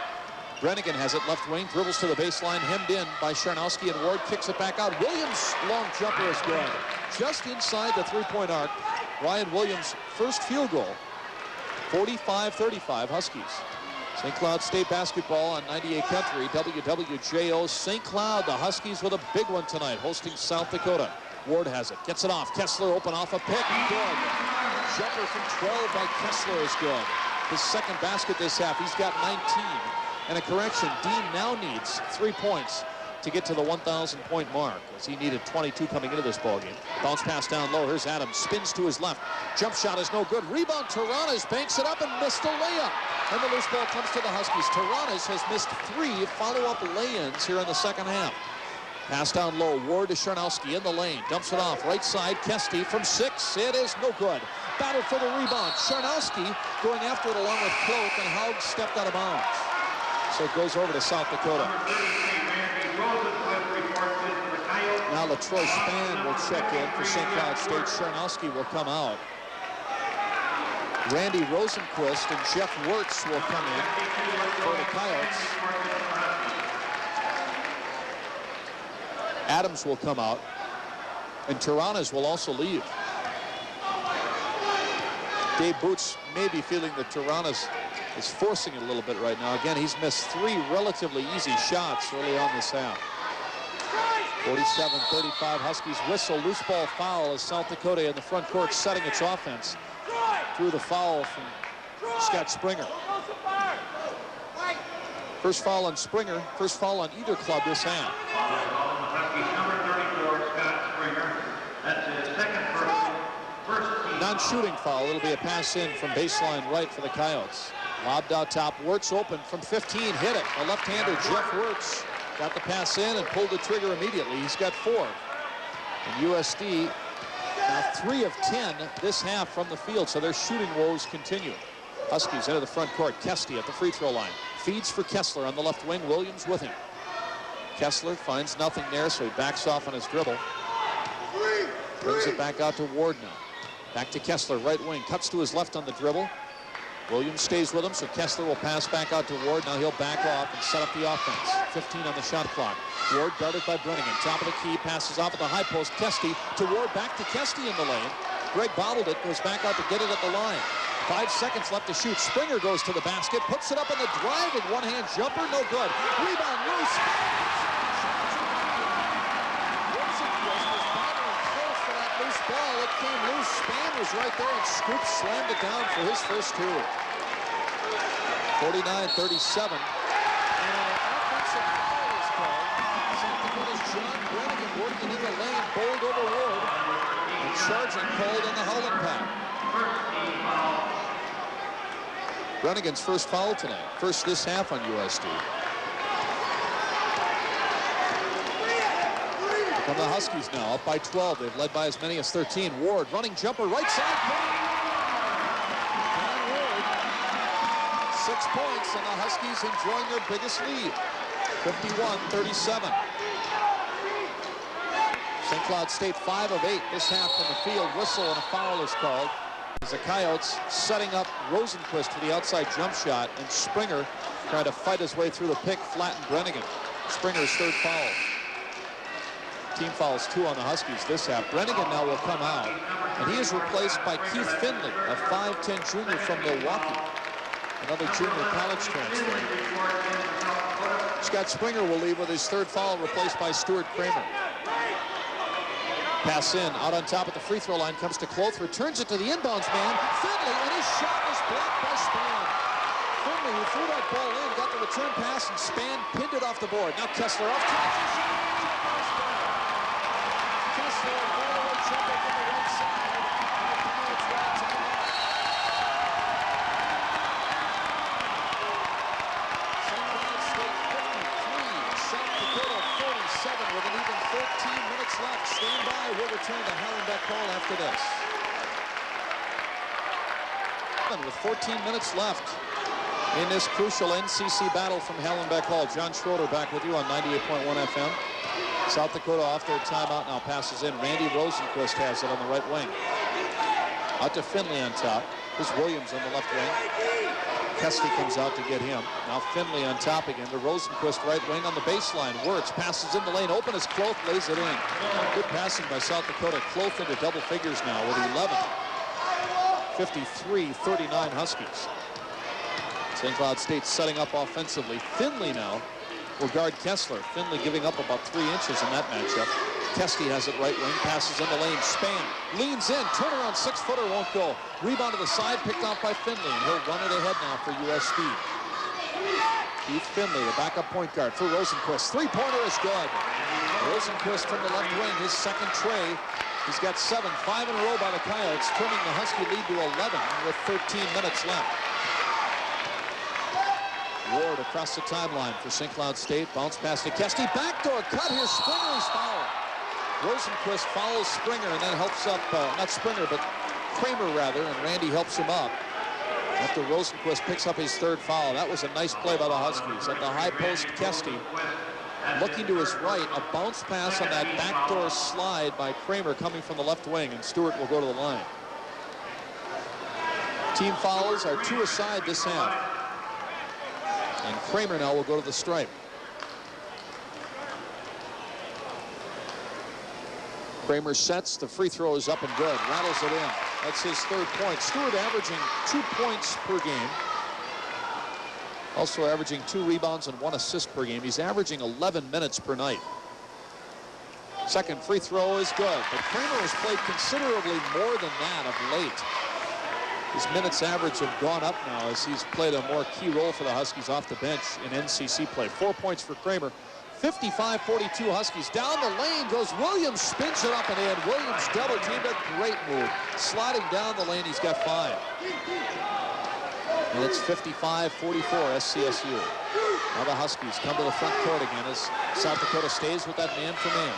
Brannigan has it left wing, dribbles to the baseline, hemmed in by Charnowski, and Ward kicks it back out. Williams' long jumper is good. Just inside the three-point arc. Ryan Williams' first field goal. 45-35 Huskies. St. Cloud State basketball on 98 Country, WWJO. St. Cloud, the Huskies with a big one tonight, hosting South Dakota. Ward has it, gets it off. Kessler open off a pick, good. Jumper from 12 by Kessler is good. His second basket this half, he's got 19. And a correction, Dean now needs 3 points to get to the 1,000-point mark, as he needed 22 coming into this ballgame. Bounce pass down low, here's Adams, spins to his left. Jump shot is no good. Rebound, Taranas banks it up and missed a layup. And the loose ball comes to the Huskies. Taranas has missed 3 follow-up lay-ins here in the second half. Pass down low, Ward to Charnowski in the lane. Dumps it off, right side, Kesty from 6. It is no good. Battle for the rebound. Charnowski going after it along with Kloth, and Haug stepped out of bounds. So it goes over to South Dakota. Now LaTroy Spann will check in for St. Cloud State. Charnowski will come out. Randy Rosenquist and Jeff Wirtz will come in for the Coyotes. Adams will come out. And Taranas will also leave. Dave Boots may be feeling that Taranas is forcing it a little bit right now. Again, he's missed 3 relatively easy shots early on this half. 47-35 Huskies whistle. Loose ball foul as South Dakota in the front court setting its offense. Through the foul from Scott Springer. First foul on Springer. First foul on either club this half. Non-shooting foul. It'll be a pass in from baseline right for the Coyotes. Lobbed out top. Wirtz open from 15. Hit it. A left-hander, Jeff Wirtz, got the pass in and pulled the trigger immediately. He's got 4. And USD now 3 of 10 this half from the field, so their shooting woes continue. Huskies into the front court. Kesty at the free throw line. Feeds for Kessler on the left wing. Williams with him. Kessler finds nothing there, so he backs off on his dribble. Brings it back out to Ward now. Back to Kessler, right wing. Cuts to his left on the dribble. Williams stays with him, so Kessler will pass back out to Ward. Now he'll back off and set up the offense. 15 on the shot clock. Ward guarded by Brannigan. Top of the key, passes off at the high post. Kesty to Ward, back to Kesty in the lane. Greg bobbled it, goes back out to get it at the line. 5 seconds left to shoot. Springer goes to the basket, puts it up on the driving one-hand jumper, no good. Rebound loose. Ball, it came loose. Spann was right there, and Scoop slammed it down for his first 2. 49-37. And an offensive foul is called. South Dakota's John Brannigan working in the lane, bowled over Ward, and charging called on the Howland pack. Brannigan's first foul tonight. First this half on USD. From the Huskies now, up by 12. They've led by as many as 13. Ward, running jumper, right side. And Ward, 6 points, and the Huskies enjoying their biggest lead. 51-37. St. Cloud State 5 of 8 this half from the field. Whistle and a foul is called. As the Coyotes setting up Rosenquist for the outside jump shot, and Springer trying to fight his way through the pick, flattened Brannigan. Springer's third foul. Team fouls 2 on the Huskies this half. Brannigan now will come out, and he is replaced by Keith Finley, a 5'10 junior from Milwaukee, another junior college transfer. Scott Springer will leave with his third foul, replaced by Stuart Kramer. Pass in, out on top at the free throw line, comes to Kloth, returns it to the inbounds man, Finley, and his shot is blocked by Spann. Finley, who threw that ball in, got the return pass, and Spann pinned it off the board. Now Kessler off top. With an even 14 minutes left. Stand by. We'll return to Hallenbeck Hall after this. With 14 minutes left. in this crucial NCC battle from Hallenbeck Hall. John Schroeder back with you on 98.1 FM. South Dakota off their timeout now, passes in. Randy Rosenquist has it on the right wing. Out to Finley on top. Here's Williams on the left wing. Kesty comes out to get him. Now Finley on top again to Rosenquist right wing on the baseline. Wirtz passes in the lane. Open as Kloth lays it in. Good passing by South Dakota. Kloth into double figures now with 11. 53-39 Huskies. St. Cloud State setting up offensively. Finley now will guard Kessler. Finley giving up about 3 inches in that matchup. Kesty has it right wing, passes in the lane. Span leans in, turnaround 6-footer won't go. Rebound to the side, picked off by Finley, and he'll run it ahead now for USD. Keith Finley, the backup point guard for Rosenquist. Three-pointer is good. Rosenquist from the left wing, his second tray. He's got 7, 5 in a row by the Coyotes, turning the Husky lead to 11 with 13 minutes left. Ward across the timeline for St. Cloud State. Bounce pass to Kesty. Backdoor cut here. Springer is fouled. Rosenquist follows Springer and then helps up, not Springer, but Kramer rather, and Randy helps him up after Rosenquist picks up his 3rd foul. That was a nice play by the Huskies. At the high post, Kesty looking to his right. A bounce pass on that backdoor slide by Kramer coming from the left wing, and Stewart will go to the line. Team fouls are 2 aside this half. And Kramer now will go to the stripe. Kramer sets, the free throw is up and good, rattles it in. That's his 3rd point. Stewart averaging 2 points per game. Also averaging 2 rebounds and 1 assist per game. He's averaging 11 minutes per night. Second free throw is good, but Kramer has played considerably more than that of late. His minutes average have gone up now as he's played a more key role for the Huskies off the bench in NCC play. 4 points for Kramer. 55-42 Huskies. Down the lane goes Williams, spins it up and in. Williams double teamed, a great move. Sliding down the lane, he's got 5. And it's 55-44 SCSU. Now the Huskies come to the front court again as South Dakota stays with that man-for-man.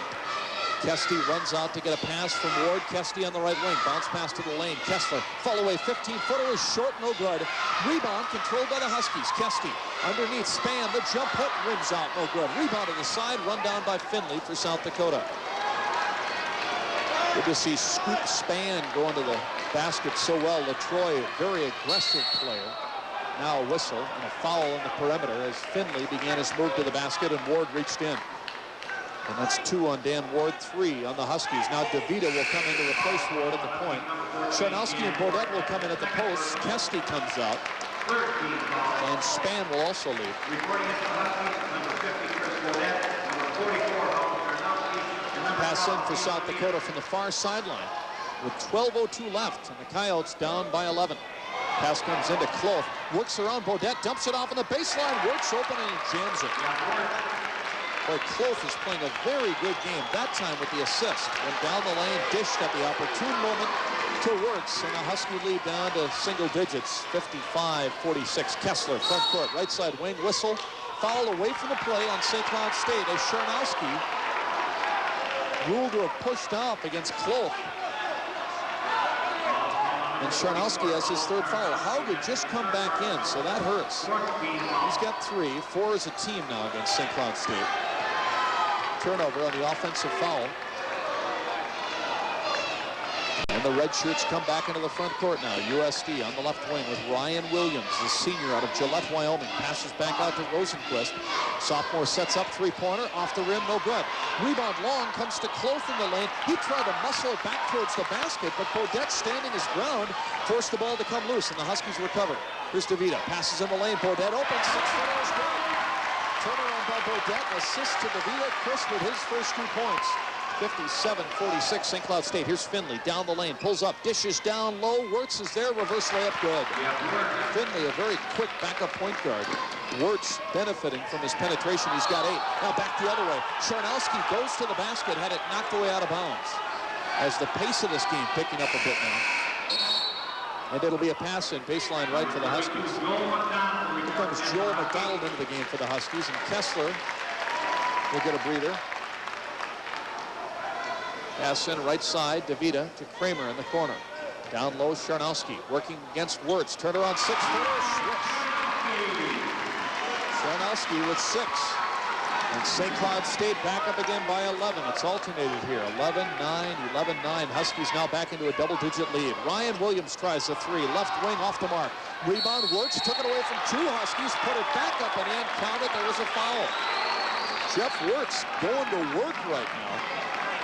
Kesty runs out to get a pass from Ward. Kesty on the right wing. Bounce pass to the lane. Kessler, fall away. 15-footer is short, no good. Rebound controlled by the Huskies. Kesty underneath. Span, the jump hook rims out, no good. Rebound to the side, run down by Finley for South Dakota. Good to see Scoop Span going to the basket so well. LaTroy, very aggressive player. Now a whistle and a foul on the perimeter as Finley began his move to the basket and Ward reached in. And that's 2 on Dan Ward, 3 on the Huskies. Now DeVita will come in to replace Ward at the point. Charnowski and Bodette will come in at the posts. Kesty comes out. And Span will also leave. Pass in for South Dakota from the far sideline with 12:02 left, and the Coyotes down by 11. Pass comes into Kloth. Works around Bodette, dumps it off on the baseline. Works open and he jams it. Boy, Kloth is playing a very good game, that time with the assist. Went down the lane, dished at the opportune moment to Wirtz, and a Husky lead down to single digits, 55-46. Kessler, front court, right side wing, whistle. Foul away from the play on St. Cloud State as Charnowski ruled to have pushed off against Kloth. And Charnowski has his 3rd foul. Hauger just come back in, so that hurts. He's got 3, 4 as a team now against St. Cloud State. Turnover on the offensive foul. And the red shirts come back into the front court now. USD on the left wing with Ryan Williams, the senior out of Gillette, Wyoming. Passes back out to Rosenquist. Sophomore sets up 3-pointer, off the rim, no good. Rebound long, comes to Kloth in the lane. He tried to muscle it back towards the basket, but Bodette standing his ground, forced the ball to come loose, and the Huskies recovered. Here's DeVita, passes in the lane. Bodette opens, 6-footer is good. Turnaround by Bodette, assist to DeVita. Chris with his first 2 points. 57-46 St. Cloud State. Here's Finley down the lane, pulls up, dishes down low. Wirtz is there, reverse layup good. Finley, a very quick backup point guard. Wirtz benefiting from his penetration. He's got 8. Now back the other way. Charnowski goes to the basket, had it knocked away out of bounds. As the pace of this game picking up a bit now. And it'll be a pass in, baseline right for the Huskies. Here comes Joel McDonald into the game for the Huskies, and Kessler will get a breather. Pass in right side, DeVita to Kramer in the corner. Down low, Charnowski working against Wirtz. Turn around 6-footer, switch. Sharnowski with 6. And St. Cloud State back up again by 11. It's alternated here. 11-9, 11-9. Huskies now back into a double-digit lead. Ryan Williams tries a 3. Left wing off the mark. Rebound, Wirtz took it away from 2 Huskies. Put it back up and in. Counted. There was a foul. Jeff Wirtz going to work right now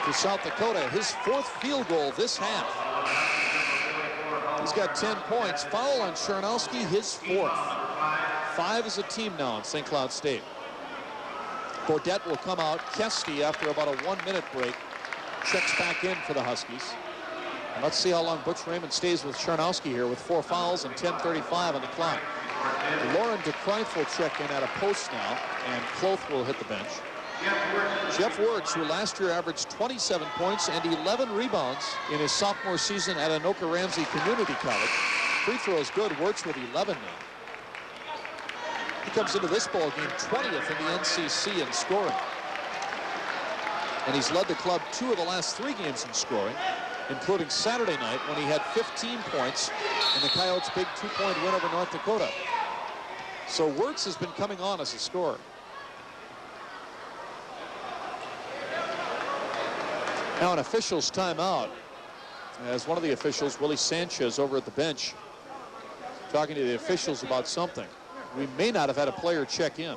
for South Dakota. His 4th field goal this half. He's got 10 points. Foul on Sharnowski, his 4th. 5 as a team now in St. Cloud State. Bodette will come out. Kesty, after about a 1-minute break, checks back in for the Huskies. And let's see how long Butch Raymond stays with Sharnowski here with 4 fouls and 10:35 on the clock. Lauren DeCreif will check in at a post now, and Cloth will hit the bench. Jeff Wirtz, who last year averaged 27 points and 11 rebounds in his sophomore season at Anoka Ramsey Community College. Free throw is good. Wirtz with 11 now. He comes into this ball game 20th in the NCC in scoring. And he's led the club 2 of the last 3 games in scoring, including Saturday night when he had 15 points in the Coyotes' big 2-point win over North Dakota. So Wirtz has been coming on as a scorer. Now an official's timeout, as one of the officials, Willie Sanchez, over at the bench, talking to the officials about something. We may not have had a player check in.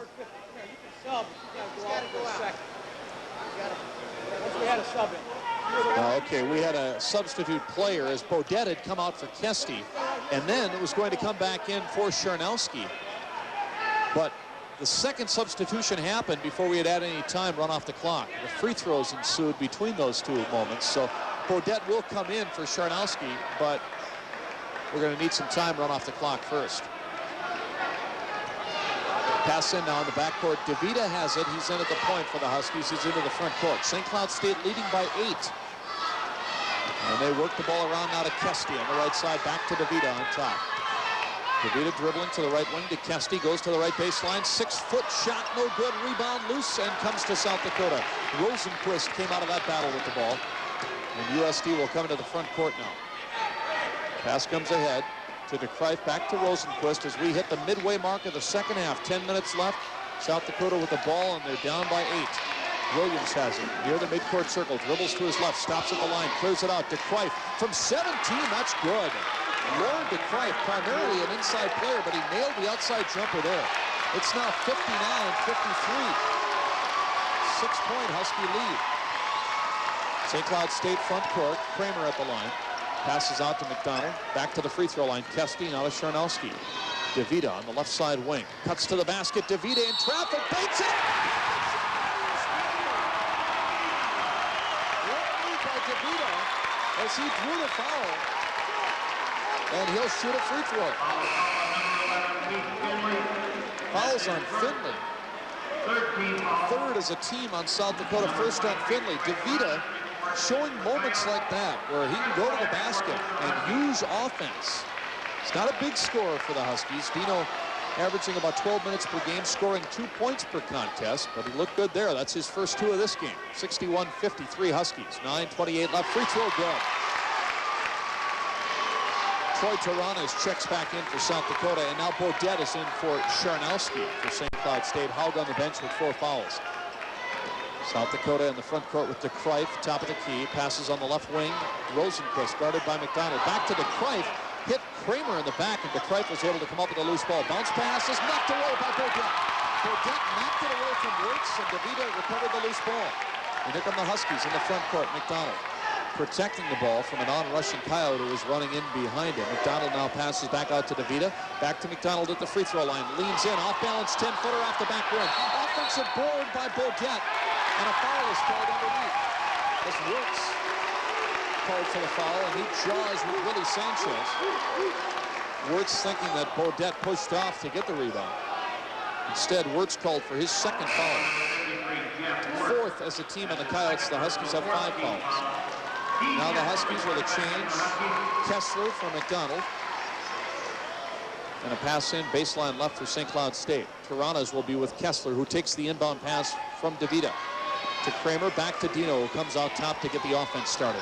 Okay, we had a substitute player as Bodette had come out for Kesty, and then it was going to come back in for Sharnowski. But the second substitution happened before we had had any time run off the clock. The free throws ensued between those 2 moments. So Bodette will come in for Sharnowski, but we're going to need some time run off the clock first. Pass in now in the backcourt. DeVita has it. He's in at the point for the Huskies. He's into the front court. St. Cloud State leading by 8. And they work the ball around now to Kesty on the right side. Back to DeVita on top. DeVita dribbling to the right wing to Kesty. Goes to the right baseline. 6-foot shot. No good. Rebound loose and comes to South Dakota. Rosenquist came out of that battle with the ball. And USD will come into the front court now. Pass comes ahead to DeCreif, back to Rosenquist as we hit the midway mark of the second half. 10 minutes left. South Dakota with the ball, and they're down by 8. Williams has it near the midcourt circle. Dribbles to his left, stops at the line, clears it out. DeCreif from 17, that's good. Lauren DeCreif, primarily an inside player, but he nailed the outside jumper there. It's now 59-53. 6-point Husky lead. St. Cloud State front court. Kramer at the line. Passes out to McDonald. Back to the free throw line. Kesty, now to Sharnowski. DeVita on the left side wing. Cuts to the basket. DeVita in traffic. Baits it! Lovely by DeVita as he drew the foul. And he'll shoot a free throw. Fouls on Finley. 3rd as a team on South Dakota. 1st on Finley. DeVita showing moments like that where he can go to the basket and use offense. It's not a big scorer for the Huskies. Dino averaging about 12 minutes per game, scoring 2 points per contest, but he looked good there. That's his first 2 of this game. 61-53 Huskies. 9:28 left. Free throw good. Troy Taranas checks back in for South Dakota, and now Bodette is in for Sharnowski for St. Cloud State. Haug on the bench with 4 fouls. South Dakota in the front court with DeCreif, top of the key. Passes on the left wing. Rosenquist guarded by McDonald. Back to DeCreif. Hit Kramer in the back, and DeCreif was able to come up with a loose ball. Bounce pass is knocked away by Bodette. Bodette knocked it away from Wirtz, and DeVita recovered the loose ball. And here come the Huskies in the front court. McDonald protecting the ball from an on-rushing Coyote who was running in behind him. McDonald now passes back out to DeVita. Back to McDonald at the free throw line. Leans in, off-balance, 10-footer off the back rim. Offensive board by Bodette. And a foul is called underneath. As Wirtz called for the foul, and he jaws with Willie Sanchez. Wirtz thinking that Bodette pushed off to get the rebound. Instead, Wirtz called for his 2nd foul. 4th as a team on the Coyotes. The Huskies have 5 fouls. Now the Huskies with a change. Kessler for McDonald. And a pass in, baseline left for St. Cloud State. Taranas will be with Kessler, who takes the inbound pass from DeVita. To Kramer, back to Dino, who comes out top to get the offense started.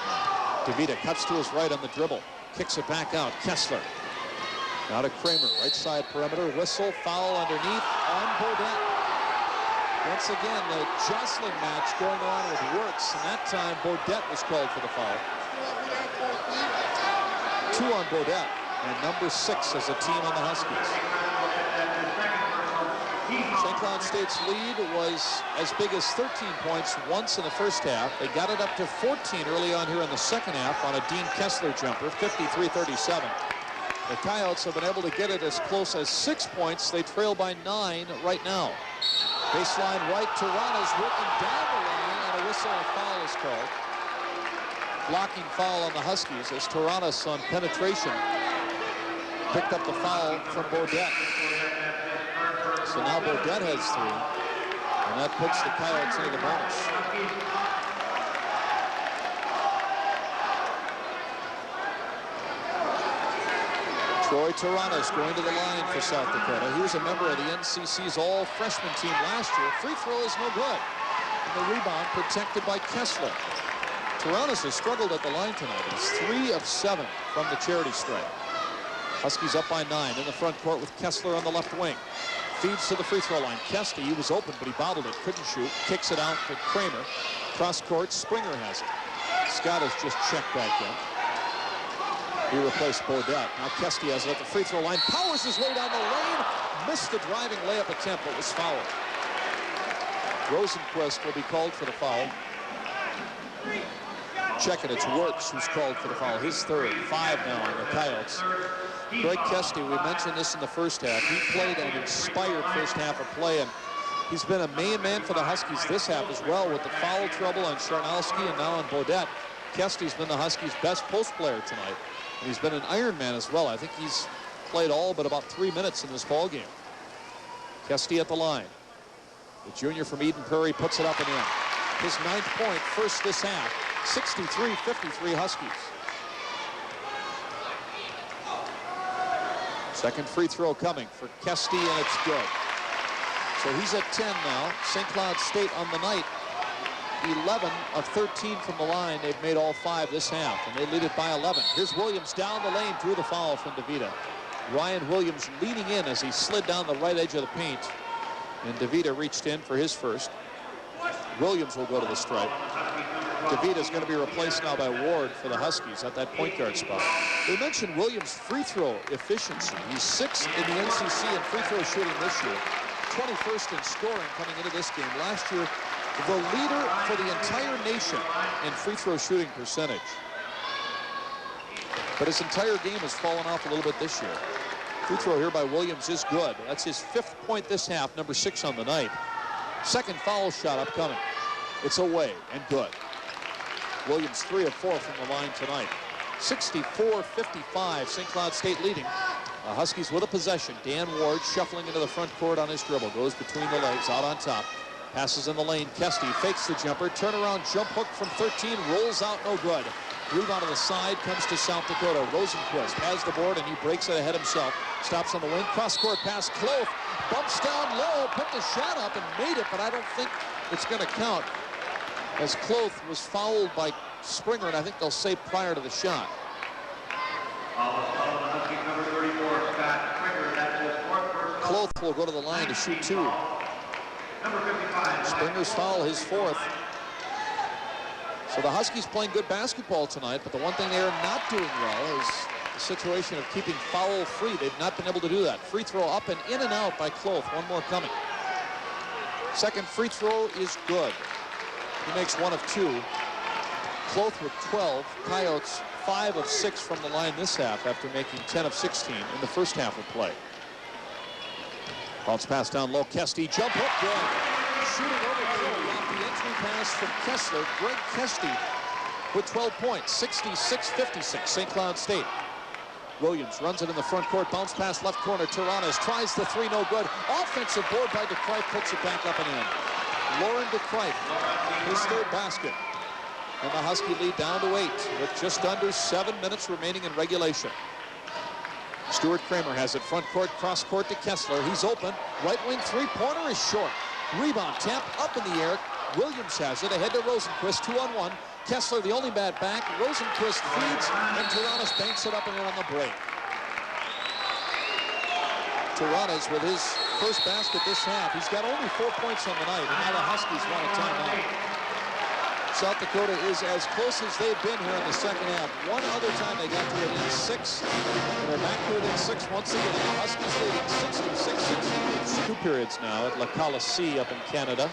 DeVita cuts to his right on the dribble. Kicks it back out. Kessler. Now to Kramer, right side perimeter, whistle, foul underneath on Beaudet. Once again, the jostling match going on with Wirtz, and that time Beaudet was called for the foul. 2 on Beaudet, and number 6 as a team on the Huskies. St. Cloud State's lead was as big as 13 points once in the first half. They got it up to 14 early on here in the second half on a Dean Kessler jumper, 53-37. The Coyotes have been able to get it as close as 6 points. They trail by 9 right now. Baseline right, Toronto's working down the line, and a whistle and foul is called. Blocking foul on the Huskies as Toronto's on penetration picked up the foul from Beaudet. So now Beaudet has 3, and that puts the Coyotes into the bonus. Troy Toronto's going to the line for South Dakota. He was a member of the NCC's all-freshman team last year. Free throw is no good. And the rebound protected by Kessler. Toronto's has struggled at the line tonight. He's 3 of 7 from the charity stripe. Huskies up by 9 in the front court with Kessler on the left wing. Feeds to the free throw line. Kesty, he was open, but he bobbled it, couldn't shoot. Kicks it out to Kramer. Cross court, Springer has it. Scott has just checked back in. He replaced Beaudet. Now Kesty has it at the free throw line. Powers his way down the lane. Missed the driving layup attempt, but was fouled. Rosenquist will be called for the foul. Checking, it's Wirtz who's called for the foul. His 3rd, 5 now on the Coyotes. Greg Kesty, we mentioned this in the first half. He played an inspired first half of play, and he's been a main man for the Huskies this half as well with the foul trouble on Charnowski and now on Beaudet. Kesty's been the Huskies' best post player tonight, and he's been an Iron Man as well. I think he's played all but about 3 minutes in this ball game. Kesty at the line. The junior from Eden Prairie puts it up and in. His 9th point, first this half. 63-53 Huskies. Second free throw coming for Kesty, and it's good. So he's at 10 now. St. Cloud State on the night, 11 of 13 from the line. They've made all 5 this half, and they lead it by 11. Here's Williams down the lane, drew the foul from DeVita. Ryan Williams leaning in as he slid down the right edge of the paint, and DeVita reached in for his first. Williams will go to the stripe. DeVita's going to be replaced now by Ward for the Huskies at that point guard spot. We mentioned Williams' free throw efficiency. He's 6th in the NCC in free throw shooting this year, 21st in scoring coming into this game. Last year, the leader for the entire nation in free throw shooting percentage. But his entire game has fallen off a little bit this year. Free throw here by Williams is good. That's his 5th point this half, number 6 on the night. Second foul shot upcoming. It's away and good. Williams 3 of 4 from the line tonight. 64-55, St. Cloud State leading. Huskies with a possession. Dan Ward shuffling into the front court on his dribble. Goes between the legs, out on top. Passes in the lane. Kesty fakes the jumper. Turnaround jump hook from 13. Rolls out, no good. Rebound on the side comes to South Dakota. Rosenquist has the board, and he breaks it ahead himself. Stops on the wing. Cross-court pass. Kloth bumps down low, put the shot up and made it, but I don't think it's going to count, as Kloth was fouled by Springer, and I think they'll say prior to the shot. Kloth will go to the line to shoot 2. Springer's foul, his 4th. So the Huskies playing good basketball tonight, but the one thing they are not doing well is the situation of keeping foul free. They've not been able to do that. Free throw up and in and out by Kloth. One more coming. Second free throw is good. He makes 1 of 2. Kloth with 12. Coyotes 5 of 6 from the line this half after making 10 of 16 in the first half of play. Bounce pass down low. Kesty jump hook good. Shooting over Curry off the entry pass from Kessler. Greg Kesty with 12 points. 66-56 St. Cloud State. Williams runs it in the front court. Bounce pass left corner. Tiranas tries the 3, no good. Offensive board by DeCrife, puts it back up and in. Lauren DeCrife, his 3rd basket. And the Husky lead down to 8 with just under 7 minutes remaining in regulation. Stuart Kramer has it front court, cross court to Kessler. He's open. Right wing 3-pointer is short. Rebound tap up in the air. Williams has it ahead to Rosenquist, 2-on-1. Kessler, the only bad back. Rosenquist feeds, and Tiranas banks it up and in on the break. Toronto's with his first basket this half. He's got only 4 points on the night, and now the Huskies want a timeout. South Dakota is as close as they've been here in the second half. One other time they got to within 6, and they're back to within 6 once again. The Huskies leading 66-60. 2 periods now at La Coliseum up in Canada.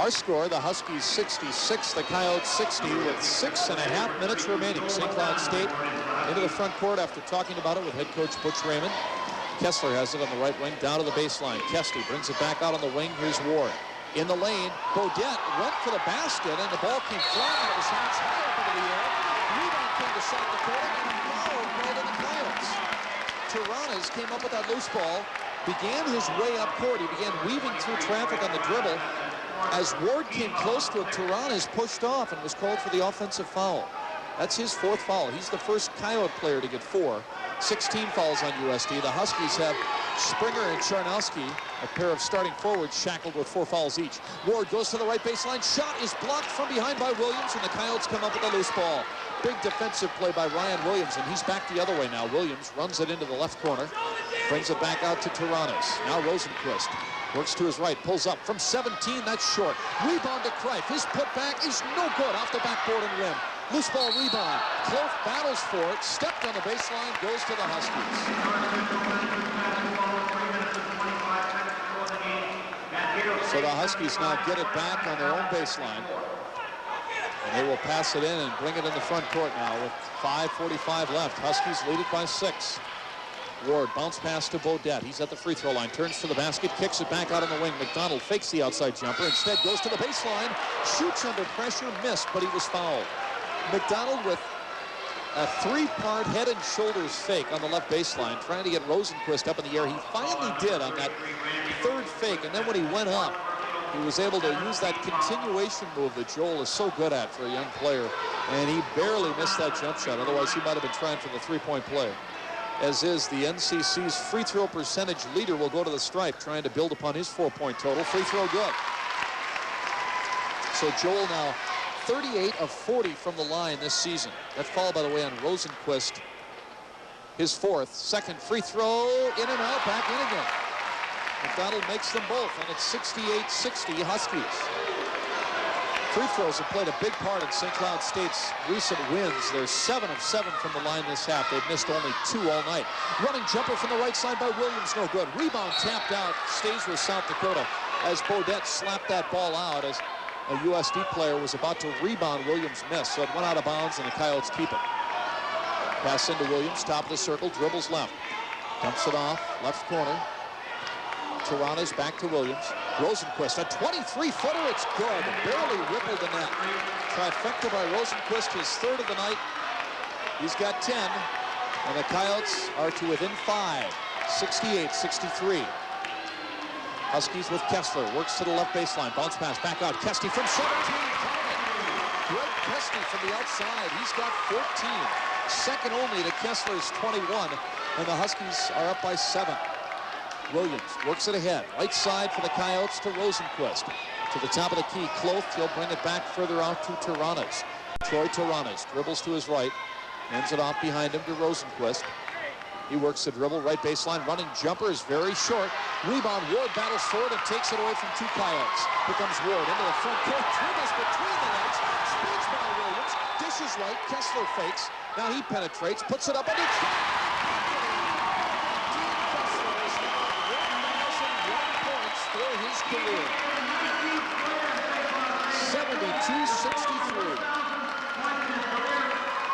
Our score, the Huskies 66, the Coyotes 60 with 6.5 minutes remaining. St. Cloud State into the front court after talking about it with head coach Butch Raymond. Kessler has it on the right wing, down to the baseline. Kesty brings it back out on the wing. Here's Ward. In the lane, Bodette went for the basket, and the ball came flying out of his hands high up into the air. Rebound came to South Dakota, and a foul called on the Coyotes. Toronto's came up with that loose ball, began his way up court. He began weaving through traffic on the dribble. As Ward came close to it, Toronto's pushed off and was called for the offensive foul. That's his 4th foul. He's the first Coyote player to get 4. 16 fouls on USD. The Huskies have Springer and Charnowski, a pair of starting forwards, shackled with 4 fouls each. Ward goes to the right baseline. Shot is blocked from behind by Williams, and the Coyotes come up with a loose ball. Big defensive play by Ryan Williams, and he's back the other way now. Williams runs it into the left corner, brings it back out to Toronto's. Now Rosenquist works to his right, pulls up from 17. That's short. Rebound to Kreif. His putback is no good off the backboard and rim. Loose ball rebound. Clough battles for it, stepped on the baseline, goes to the Huskies. So the Huskies now get it back on their own baseline. And they will pass it in and bring it in the front court now with 5:45 left. Huskies lead it by 6. Ward bounce pass to Bodette. He's at the free throw line, turns to the basket, kicks it back out on the wing. McDonald fakes the outside jumper, instead goes to the baseline, shoots under pressure, missed, but he was fouled. McDonald with a 3-part head and shoulders fake on the left baseline, trying to get Rosenquist up in the air. He finally did on that 3rd fake, and then when he went up, he was able to use that continuation move that Joel is so good at for a young player, and he barely missed that jump shot. Otherwise, he might have been trying for the 3-point play. As is the NCC's free throw percentage leader will go to the stripe, trying to build upon his 4-point total. Free throw good. So Joel now 38 of 40 from the line this season. That foul, by the way, on Rosenquist, his 4th. Second free throw, in and out, back in again. McDonald makes them both, and it's 68-60 Huskies. Free throws have played a big part in St. Cloud State's recent wins. They're 7 of 7 from the line this half. They've missed only 2 all night. Running jumper from the right side by Williams, no good. Rebound tapped out, stays with South Dakota as Bodette slapped that ball out as a USD player was about to rebound. Williams missed, so it went out of bounds, and the Coyotes keep it. Pass into Williams, top of the circle, dribbles left. Dumps it off, left corner. Toronto's back to Williams. Rosenquist, a 23-footer, it's good. Barely rippled the net. Trifecta by Rosenquist, his 3rd of the night. He's got 10, and the Coyotes are to within 5, 68-63. Huskies with Kessler, works to the left baseline, bounce pass back out. Kesty from 17, Greg Kesty from the outside, he's got 14. Second only to Kessler's 21, and the Huskies are up by 7. Williams works it ahead, right side for the Coyotes to Rosenquist. To the top of the key, Clough, he'll bring it back further out to Toronto's. Troy Toronto's dribbles to his right, hands it off behind him to Rosenquist. He works the dribble, right baseline, running jumper is very short. Rebound, Ward battles forward and takes it away from 2 Coyotes. Here comes Ward into the front court, dribbles between the legs, speeds by Williams, dishes right, Kessler fakes. Now he penetrates, puts it up, and it's Kessler has got 1,001 points for his career. 72-63.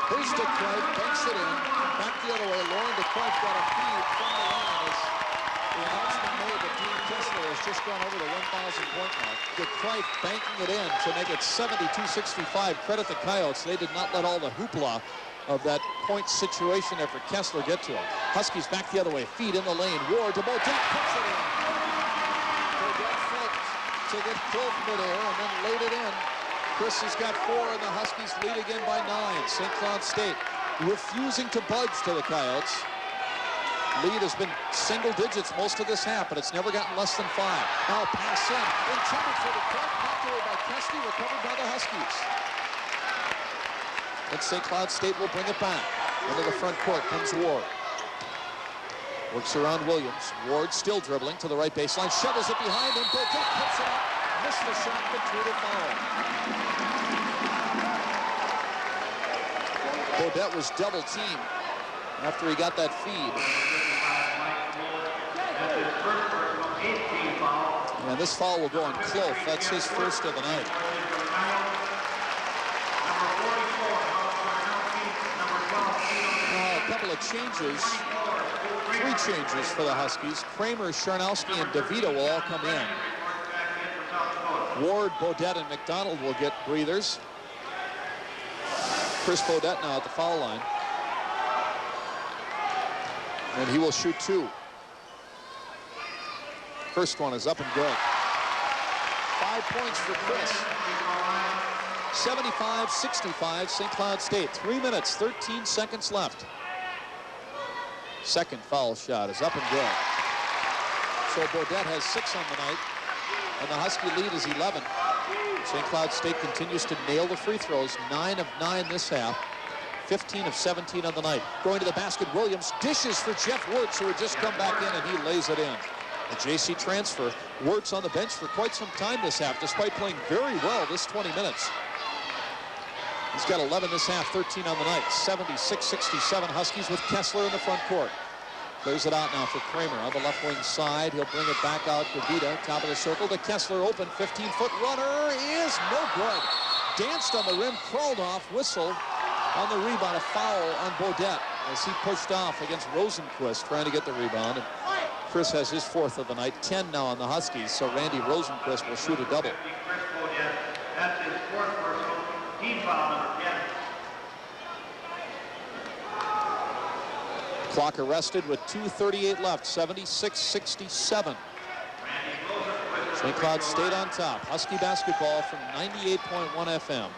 Here's to Kreif, banks it in. Back the other way, Lauren DeKreif got a feed from the line as the announcement made that Dean Kessler has just gone over the 1,000-point mark. DeKreif banking it in to make it 72-65. Credit the Coyotes. They did not let all the hoopla of that point situation there for Kessler get to him. Huskies back the other way, feed in the lane. Ward to Bodette, puts it in. Bodette faked to get Clough midair and then laid it in. Chris has got 4, and the Huskies lead again by 9. St. Cloud State refusing to budge to the Coyotes. Lead has been single digits most of this half, but it's never gotten less than 5. Now pass in, intended for the Clark, knocked away by Kesty, recovered by the Huskies. And St. Cloud State will bring it back. Into the front court comes Ward. Works around Williams. Ward still dribbling to the right baseline. Shovels it behind him. Bodette puts it up. Missed the shot, but drew the foul. Bodette was double teamed after he got that feed. And this foul will go on Clough. That's his first of the night. Now, a couple of changes. 3 changes for the Huskies. Kramer, Charnowski, and DeVito will all come in. Ward, Bodette, and McDonald will get breathers. Chris Bodette now at the foul line. And he will shoot 2. First one is up and good. 5 points for Chris. 75-65, St. Cloud State. 3 minutes, 13 seconds left. Second foul shot is up and good. So Bodette has 6 on the night, and the Husky lead is 11. St. Cloud State continues to nail the free throws. 9 of 9 this half. 15 of 17 on the night. Going to the basket, Williams dishes for Jeff Wirtz, who had just come back in, and he lays it in. A JC transfer. Wirtz on the bench for quite some time this half, despite playing very well this 20 minutes. He's got 11 this half, 13 on the night. 76-67 Huskies with Kessler in the front court. Clears it out now for Kramer on the left wing side. He'll bring it back out to Vita, top of the circle to Kessler, open 15-foot runner is no good. Danced on the rim, crawled off, whistle on the rebound, a foul on Bodette as he pushed off against Rosenquist trying to get the rebound. And Chris has his 4th of the night, 10 now on the Huskies, so Randy Rosenquist will shoot a double.
That's his 4th personal team foul, number 10.
Clock arrested with 2:38 left, 76-67. St. Cloud State on top. Husky basketball from 98.1 FM.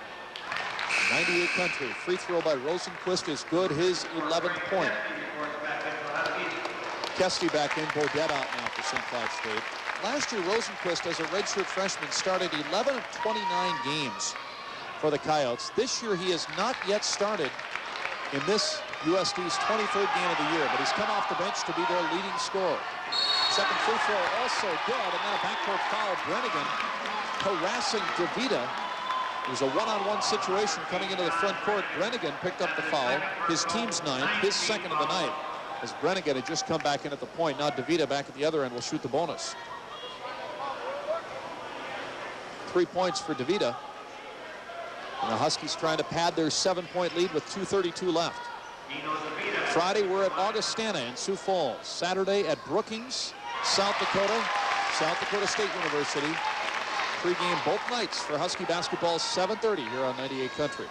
98 country. Free throw by Rosenquist is good, his 11th point. Kesty back in, Bodette out now for St. Cloud State. Last year, Rosenquist, as a redshirt freshman, started 11 of 29 games for the Coyotes. This year, he has not yet started in this USD's 23rd game of the year, but he's come off the bench to be their leading scorer. Second free throw also good, and then a backcourt foul. Brennigan harassing DeVita. It was a one-on-one situation coming into the front court. Brennigan picked up the foul, his team's 9th, his 2nd of the night, as Brennigan had just come back in at the point. Now DeVita back at the other end will shoot the bonus. 3 points for DeVita. And the Huskies trying to pad their 7-point lead with 2:32 left. Friday, we're at Augustana in Sioux Falls. Saturday at Brookings, South Dakota State University. Pre-game both nights for Husky basketball, 7:30 here on 98 Country.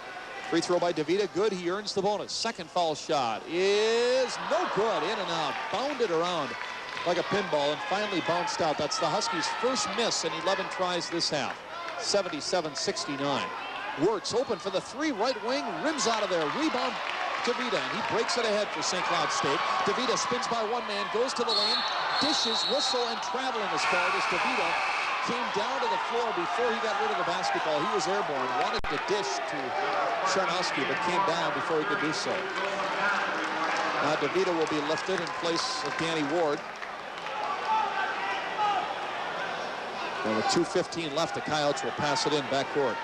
Free throw by DeVita, good. He earns the bonus. Second foul shot is no good. In and out, bounded around like a pinball and finally bounced out. That's the Huskies' first miss in 11 tries this half. 77-69. Wirtz open for the 3, right wing, rims out of there. Rebound, DeVita, and he breaks it ahead for St. Cloud State. DeVita spins by one man, goes to the lane, dishes, whistle, and traveling is called as DeVita came down to the floor before he got rid of the basketball. He was airborne, wanted to dish to Charnowski, but came down before he could do so. Now DeVita will be lifted in place of Danny Ward. And with 2:15 left, the Coyotes will pass it in backcourt.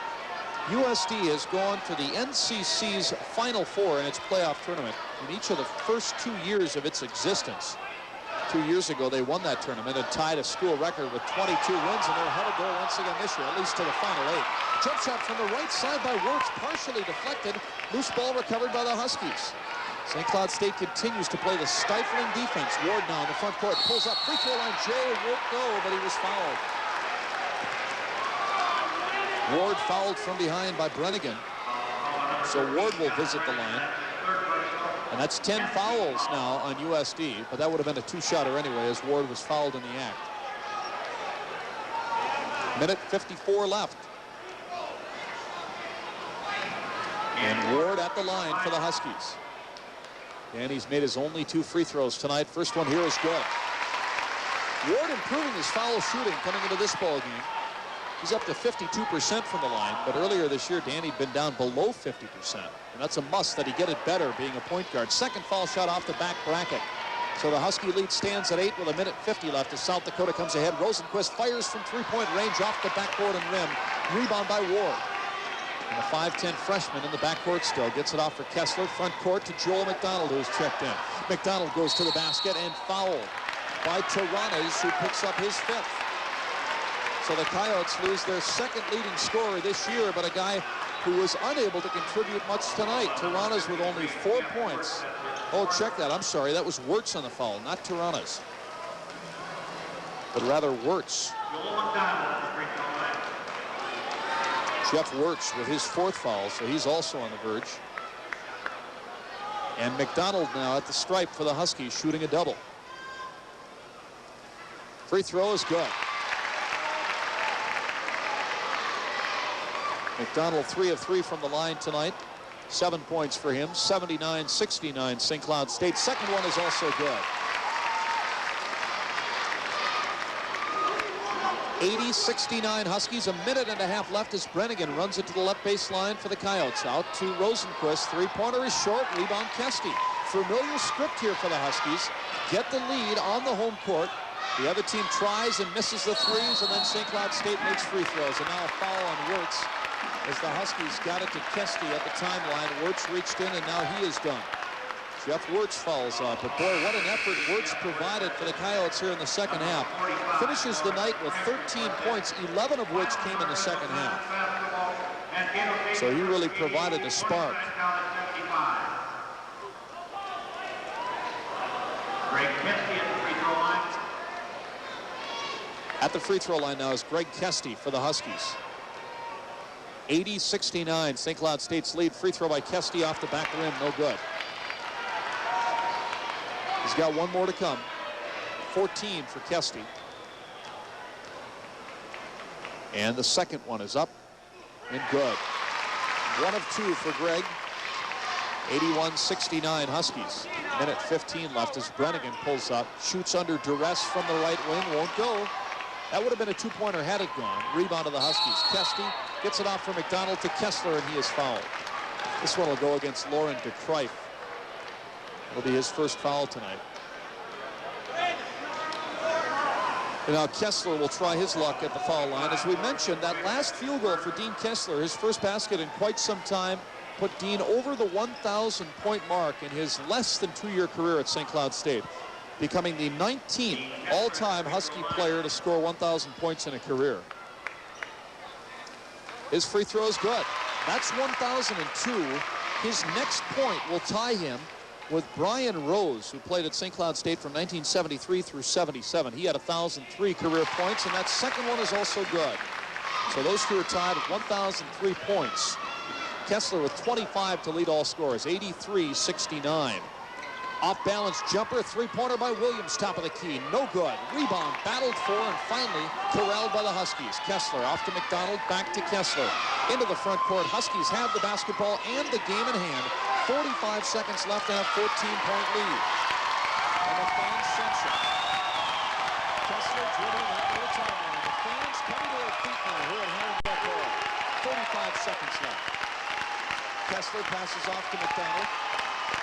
USD has gone to the NCC's Final Four in its playoff tournament in each of the first 2 years of its existence. 2 years ago, they won that tournament and tied a school record with 22 wins, and they're headed there once again this year, at least to the Final 8. Jump shot from the right side by Wirtz, partially deflected. Loose ball recovered by the Huskies. St. Cloud State continues to play the stifling defense. Ward now in the front court, pulls up, free throw line, Joe won't go, but he was fouled. Ward fouled from behind by Brennigan. So Ward will visit the line. And that's 10 fouls now on USD, but that would have been a 2-shotter anyway as Ward was fouled in the act. Minute 54 left. And Ward at the line for the Huskies. And he's made his only 2 free throws tonight. First one here is good. Ward improving his foul shooting coming into this ball game. He's up to 52% from the line, but earlier this year, Danny'd been down below 50%. And that's a must that he get it better being a point guard. Second foul shot off the back bracket. So the Husky lead stands at 8 with 1:50 left as South Dakota comes ahead. Rosenquist fires from three-point range off the backboard and rim. Rebound by Ward. And the 5'10 freshman in the backcourt still gets it off for Kessler. Front court to Joel McDonald, who's checked in. McDonald goes to the basket and fouled by Taranas, who picks up his 5th. So the Coyotes lose their second leading scorer this year, but a guy who was unable to contribute much tonight. Taranas with only 4 points. Oh, check that. I'm sorry. That was Wirtz on the foul, not Taranas. But rather Wirtz. Jeff Wirtz with his 4th foul, so he's also on the verge. And McDonald now at the stripe for the Huskies, shooting a double. Free throw is good. McDonald 3 of 3 from the line tonight. 7 points for him. 79-69 St. Cloud State. Second one is also good. 80-69 Huskies. A minute and a half left as Brennigan runs it to the left baseline for the Coyotes. Out to Rosenquist. Three-pointer is short. Rebound Kesty. Familiar script here for the Huskies. Get the lead on the home court. The other team tries and misses the threes, and then St. Cloud State makes free throws. And now a foul on Wirtz as the Huskies got it to Kesty at the timeline. Wirtz reached in, and now he is done. Jeff Wirtz fouls up. But boy, what an effort Wirtz provided for the Coyotes here in the second half. Finishes the night with 13 points, 11 of which came in the second half. So he really provided a spark.
Greg Kesty at the free throw line.
At the free throw line now is Greg Kesty for the Huskies. 80-69 St. Cloud State's lead. Free throw by Kesty off the back rim, no good. He's got one more to come. 14 for Kesty. And the second one is up and good. 1 of 2 for Greg. 81-69 Huskies. Minute 15 left as Brennigan pulls up, shoots under duress from the right wing, won't go. That would have been a 2-pointer had it gone. Rebound of the Huskies. Kesty gets it off for McDonald to Kessler, and he is fouled. This one will go against Lauren DeCreif. It'll be his first foul tonight. And now Kessler will try his luck at the foul line. As we mentioned, that last field goal for Dean Kessler, his first basket in quite some time, put Dean over the 1,000-point mark in his less than 2-year career at St. Cloud State, becoming the 19th all-time Husky player to score 1,000 points in a career. His free throw is good. That's 1,002. His next point will tie him with Brian Rose, who played at St. Cloud State from 1973 through 77. He had 1,003 career points, and that second one is also good. So those two are tied at 1,003 points. Kessler with 25 to lead all scorers, 83-69. Off-balance jumper, three-pointer by Williams, top of the key, no good. Rebound, battled for, and finally corralled by the Huskies. Kessler off to McDonald, back to Kessler. Into the front court, Huskies have the basketball and the game in hand. 45 seconds left and a 14-point lead. And the fans sense it. Kessler dribbling up to the timeline. The fans coming to their feet now here at home Dakota. 45 seconds left. Kessler passes off to McDonald.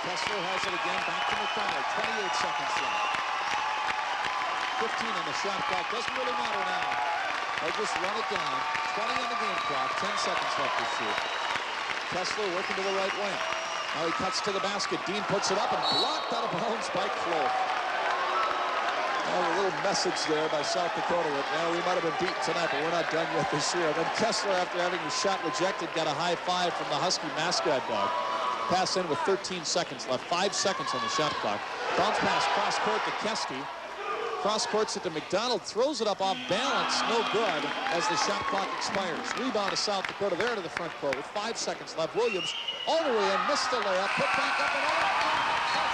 Kessler has it again, back to McDonald. 28 seconds left. 15 on the shot clock. Doesn't really matter now. They'll just run it down. 20 on the game clock. 10 seconds left to shoot. Kessler working to the right wing. Now he cuts to the basket. Dean puts it up and blocked out of bounds by Clough. A little message there by South Dakota. Well, we might have been beaten tonight, but we're not done yet this year. Then Kessler, after having his shot rejected, got a high five from the Husky mascot dog. Pass in with 13 seconds left. 5 seconds on the shot clock. Bounce pass cross court to Kesty. Cross courts it to McDonald. Throws it up off balance. No good as the shot clock expires. Rebound to South Dakota. There to the front court with 5 seconds left. Williams all the way in. Missed the layup. Put back up and over. St.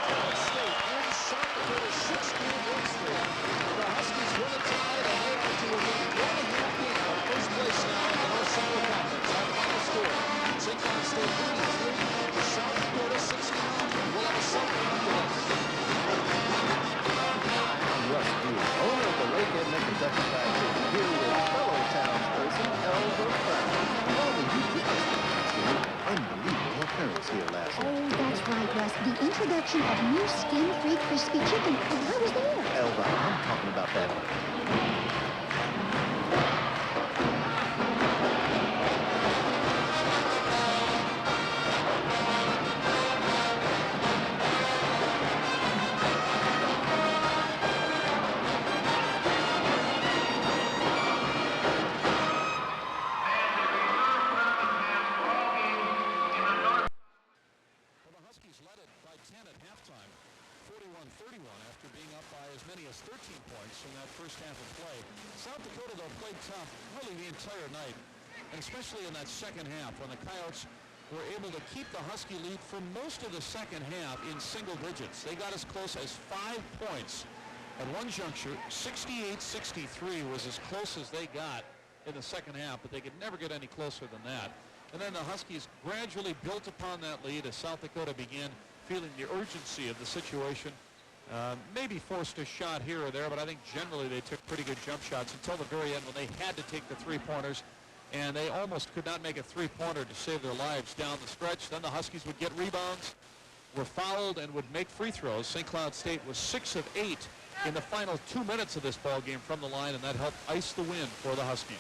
Cloud State ends South Dakota's 6-game win streak. The Huskies win a tie. They are to within 1.5 games of first place now in the North Central Conference. Our final score. St. Cloud State 83, South Dakota 69. We'll have a second after this.
Russ Dean, owner of the Lakehead Kentucky Factory, here with fellow townsperson Elva Brown. Elva, you witnessed the unbelievable appearance here last night.
Oh, that's right, Russ. The introduction introduction of new skin-free crispy chicken. And I was there.
Elva, I'm talking about that.
South Dakota, though, played tough really the entire night, and especially in that second half when the Coyotes were able to keep the Husky lead for most of the second half in single digits. They got as close as 5 points. At one juncture, 68-63 was as close as they got in the second half, but they could never get any closer than that. And then the Huskies gradually built upon that lead as South Dakota began feeling the urgency of the situation. Maybe forced a shot here or there, but I think generally they took pretty good jump shots until the very end when they had to take the three-pointers, and they almost could not make a three-pointer to save their lives down the stretch. Then the Huskies would get rebounds, were fouled, and would make free throws. St. Cloud State was 6 of 8 in the final 2 minutes of this ball game from the line, and that helped ice the win for the Huskies.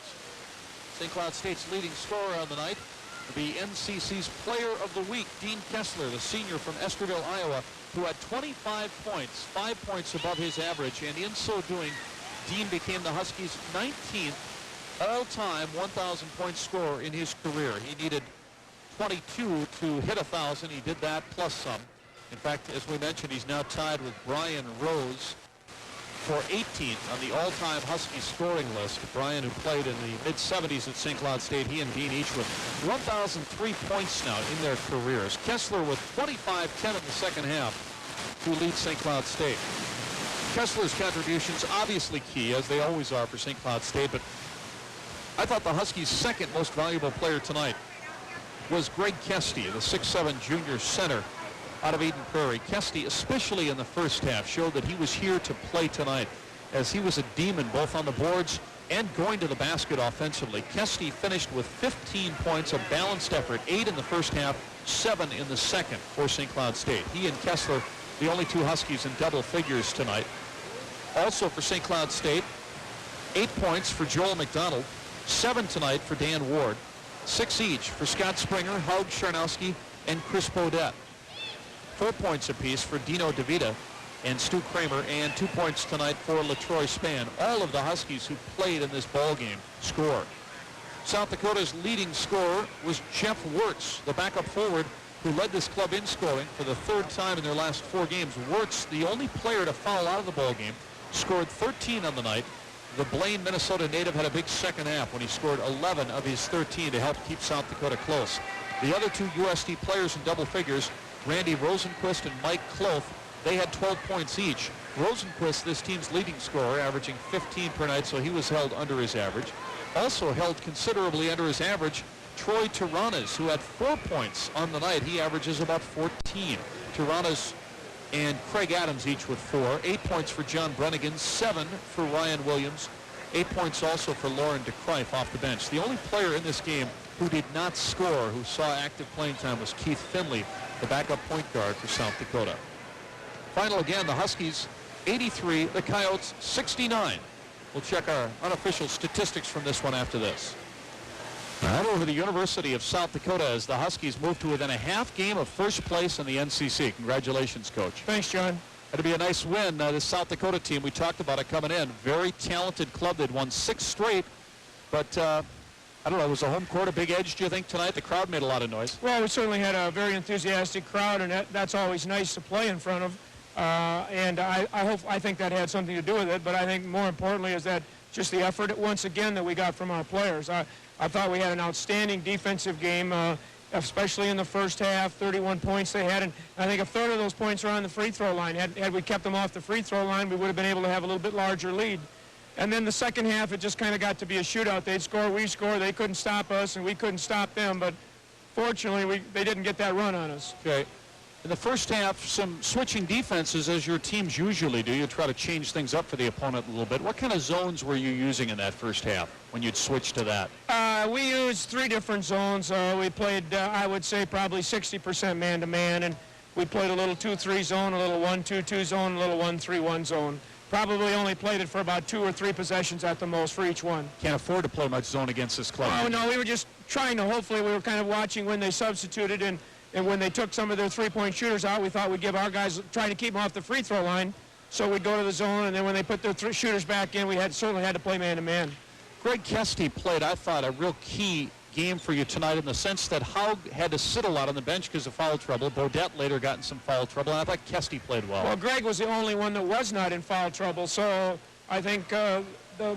St. Cloud State's leading scorer on the night, the NCC's Player of the Week, Dean Kessler, the senior from Estherville, Iowa, who had 25 points, 5 points above his average, and in so doing, Dean became the Huskies' 19th all-time 1,000-point scorer in his career. He needed 22 to hit 1,000. He did that plus some. In fact, as we mentioned, he's now tied with Brian Rose for 18th on the all-time Husky scoring list. Brian, who played in the mid-70s at St. Cloud State, he and Dean each with 1,003 points now in their careers. Kessler with 25-10 in the second half to lead St. Cloud State. Kessler's contributions obviously key, as they always are for St. Cloud State, but I thought the Huskies' second most valuable player tonight was Greg Kesty, the 6'7" junior center out of Eden Prairie. Kesty, especially in the first half, showed that he was here to play tonight, as he was a demon both on the boards and going to the basket offensively. Kesty finished with 15 points, a balanced effort, 8 in the first half, 7 in the second for St. Cloud State. He and Kessler, the only two Huskies in double figures tonight. Also for St. Cloud State, 8 points for Joel McDonald, 7 tonight for Dan Ward, 6 each for Scott Springer, Haug Charnowski, and Chris Bodette. 4 points apiece for Dino DeVita and Stu Kramer, and 2 points tonight for LaTroy Spann. All of the Huskies who played in this ball game score. South Dakota's leading scorer was Jeff Wirtz, the backup forward who led this club in scoring for the 3rd time in their last 4 games. Wirtz, the only player to foul out of the ball game, scored 13 on the night. The Blaine, Minnesota native had a big second half when he scored 11 of his 13 to help keep South Dakota close. The other 2 USD players in double figures, Randy Rosenquist and Mike Kloth, they had 12 points each. Rosenquist, this team's leading scorer, averaging 15 per night, so he was held under his average. Also held considerably under his average, Troy Tiranas, who had 4 points on the night. He averages about 14. Tiranas and Craig Adams each with 4. 8 points for John Brennigan, 7 for Ryan Williams, 8 points also for Lauren DeCrife off the bench. The only player in this game who did not score, who saw active playing time, was Keith Finley, the backup point guard for South Dakota. Final again, the Huskies 83, the Coyotes 69. We'll check our unofficial statistics from this one after this. Right over the University of South Dakota as the Huskies move to within a half game of first place in the NCC. Congratulations, Coach.
Thanks, John.
It'll be a nice win. This South Dakota team, we talked about it coming in. Very talented club. They'd won 6 straight, but I don't know, was the home court a big edge, do you think, tonight? The crowd made a lot of noise.
Well, we certainly had a very enthusiastic crowd, and that's always nice to play in front of. And I think that had something to do with it, but I think more importantly is that just the effort, once again, that we got from our players. I thought we had an outstanding defensive game, especially in the first half, 31 points they had, and I think a third of those points are on the free throw line. Had we kept them off the free throw line, we would have been able to have a little bit larger lead. And then the second half, it just kind of got to be a shootout. They'd score, we score, they couldn't stop us, and we couldn't stop them, but fortunately, they didn't get that run on us.
Okay. In the first half, some switching defenses, as your teams usually do. You try to change things up for the opponent a little bit. What kind of zones were you using in that first half when you'd switch to that?
We used 3 different zones. We played, I would say, probably 60% man-to-man, and we played a little 2-3 zone, a little 1-2-2 zone, a little 1-3-1 zone. Probably only played it for about 2 or 3 possessions at the most for each one.
Can't afford to play much zone against this club.
Oh, no, we were just trying to, hopefully we were kind of watching when they substituted, and when they took some of their three-point shooters out, we thought we'd give our guys, trying to keep them off the free throw line, so we'd go to the zone, and then when they put their shooters back in, we certainly had to play man-to-man.
Greg Kesty played, I thought, a real key game for you tonight in the sense that Haug had to sit a lot on the bench because of foul trouble. Bodette later got in some foul trouble, and I thought Kesty played well.
Well, Greg was the only one that was not in foul trouble, so I think the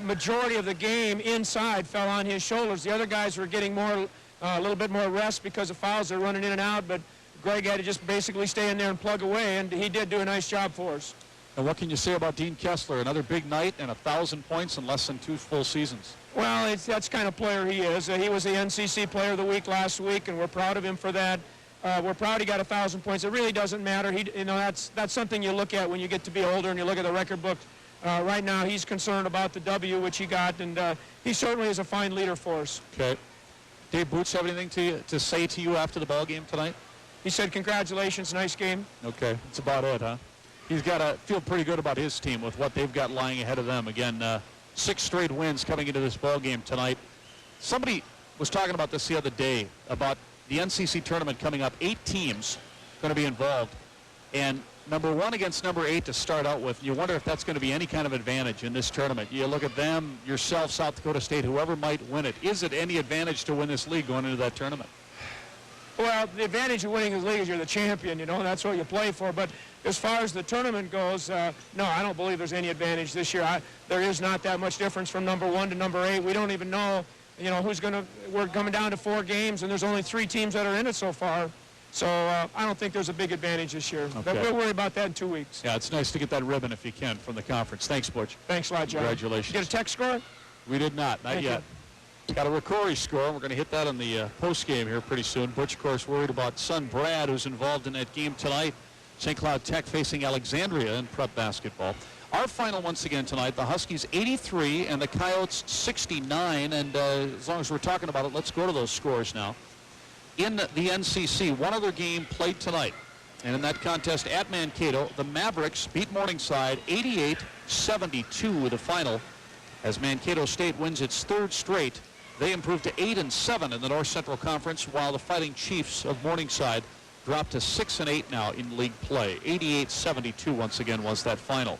majority of the game inside fell on his shoulders. The other guys were getting a little bit more rest because of fouls. They're running in and out, but Greg had to just basically stay in there and plug away, and he did do a nice job for us.
And what can you say about Dean Kessler? Another big night and 1,000 points in less than 2 full seasons.
Well, that's the kind of player he is. He was the NCC Player of the Week last week, and we're proud of him for that. We're proud he got 1,000 points. It really doesn't matter. That's something you look at when you get to be older and you look at the record book. Right now, he's concerned about the W, which he got, and he certainly is a fine leader for us.
Okay. Dave Boots have anything to say to you after the ball game tonight?
He said, congratulations, nice game.
Okay, that's about it, huh? He's got to feel pretty good about his team with what they've got lying ahead of them. Again, 6 straight wins coming into this ball game tonight. Somebody was talking about this the other day, about the NCC tournament coming up. 8 teams going to be involved. And number 1 against number 8 to start out with. You wonder if that's going to be any kind of advantage in this tournament. You look at them, yourself, South Dakota State, whoever might win it. Is it any advantage to win this league going into that tournament?
Well, the advantage of winning this league is you're the champion, that's what you play for. But as far as the tournament goes, no, I don't believe there's any advantage this year. There is not that much difference from number 1 to number 8. We don't even know, who's going to, we're coming down to 4 games, and there's only 3 teams that are in it so far. So I don't think there's a big advantage this year.
Okay.
But we'll worry about that in 2 weeks.
Yeah, it's nice to get that ribbon if you can from the conference. Thanks, Butch.
Thanks a lot, John.
Congratulations.
Get a text score?
We did not
Thank
yet. Got a Ricori score, and we're going to hit that on the post game here pretty soon. Butch, of course, worried about son Brad, who's involved in that game tonight. St. Cloud Tech facing Alexandria in prep basketball. Our final once again tonight, the Huskies 83 and the Coyotes 69. And as long as we're talking about it, let's go to those scores now. In the NCC, one other game played tonight. And in that contest at Mankato, the Mavericks beat Morningside 88-72 with the final. As Mankato State wins its 3rd straight, they improved to 8-7 in the North Central Conference, while the Fighting Chiefs of Morningside dropped to 6-8 now in league play. 88-72 once again was that final.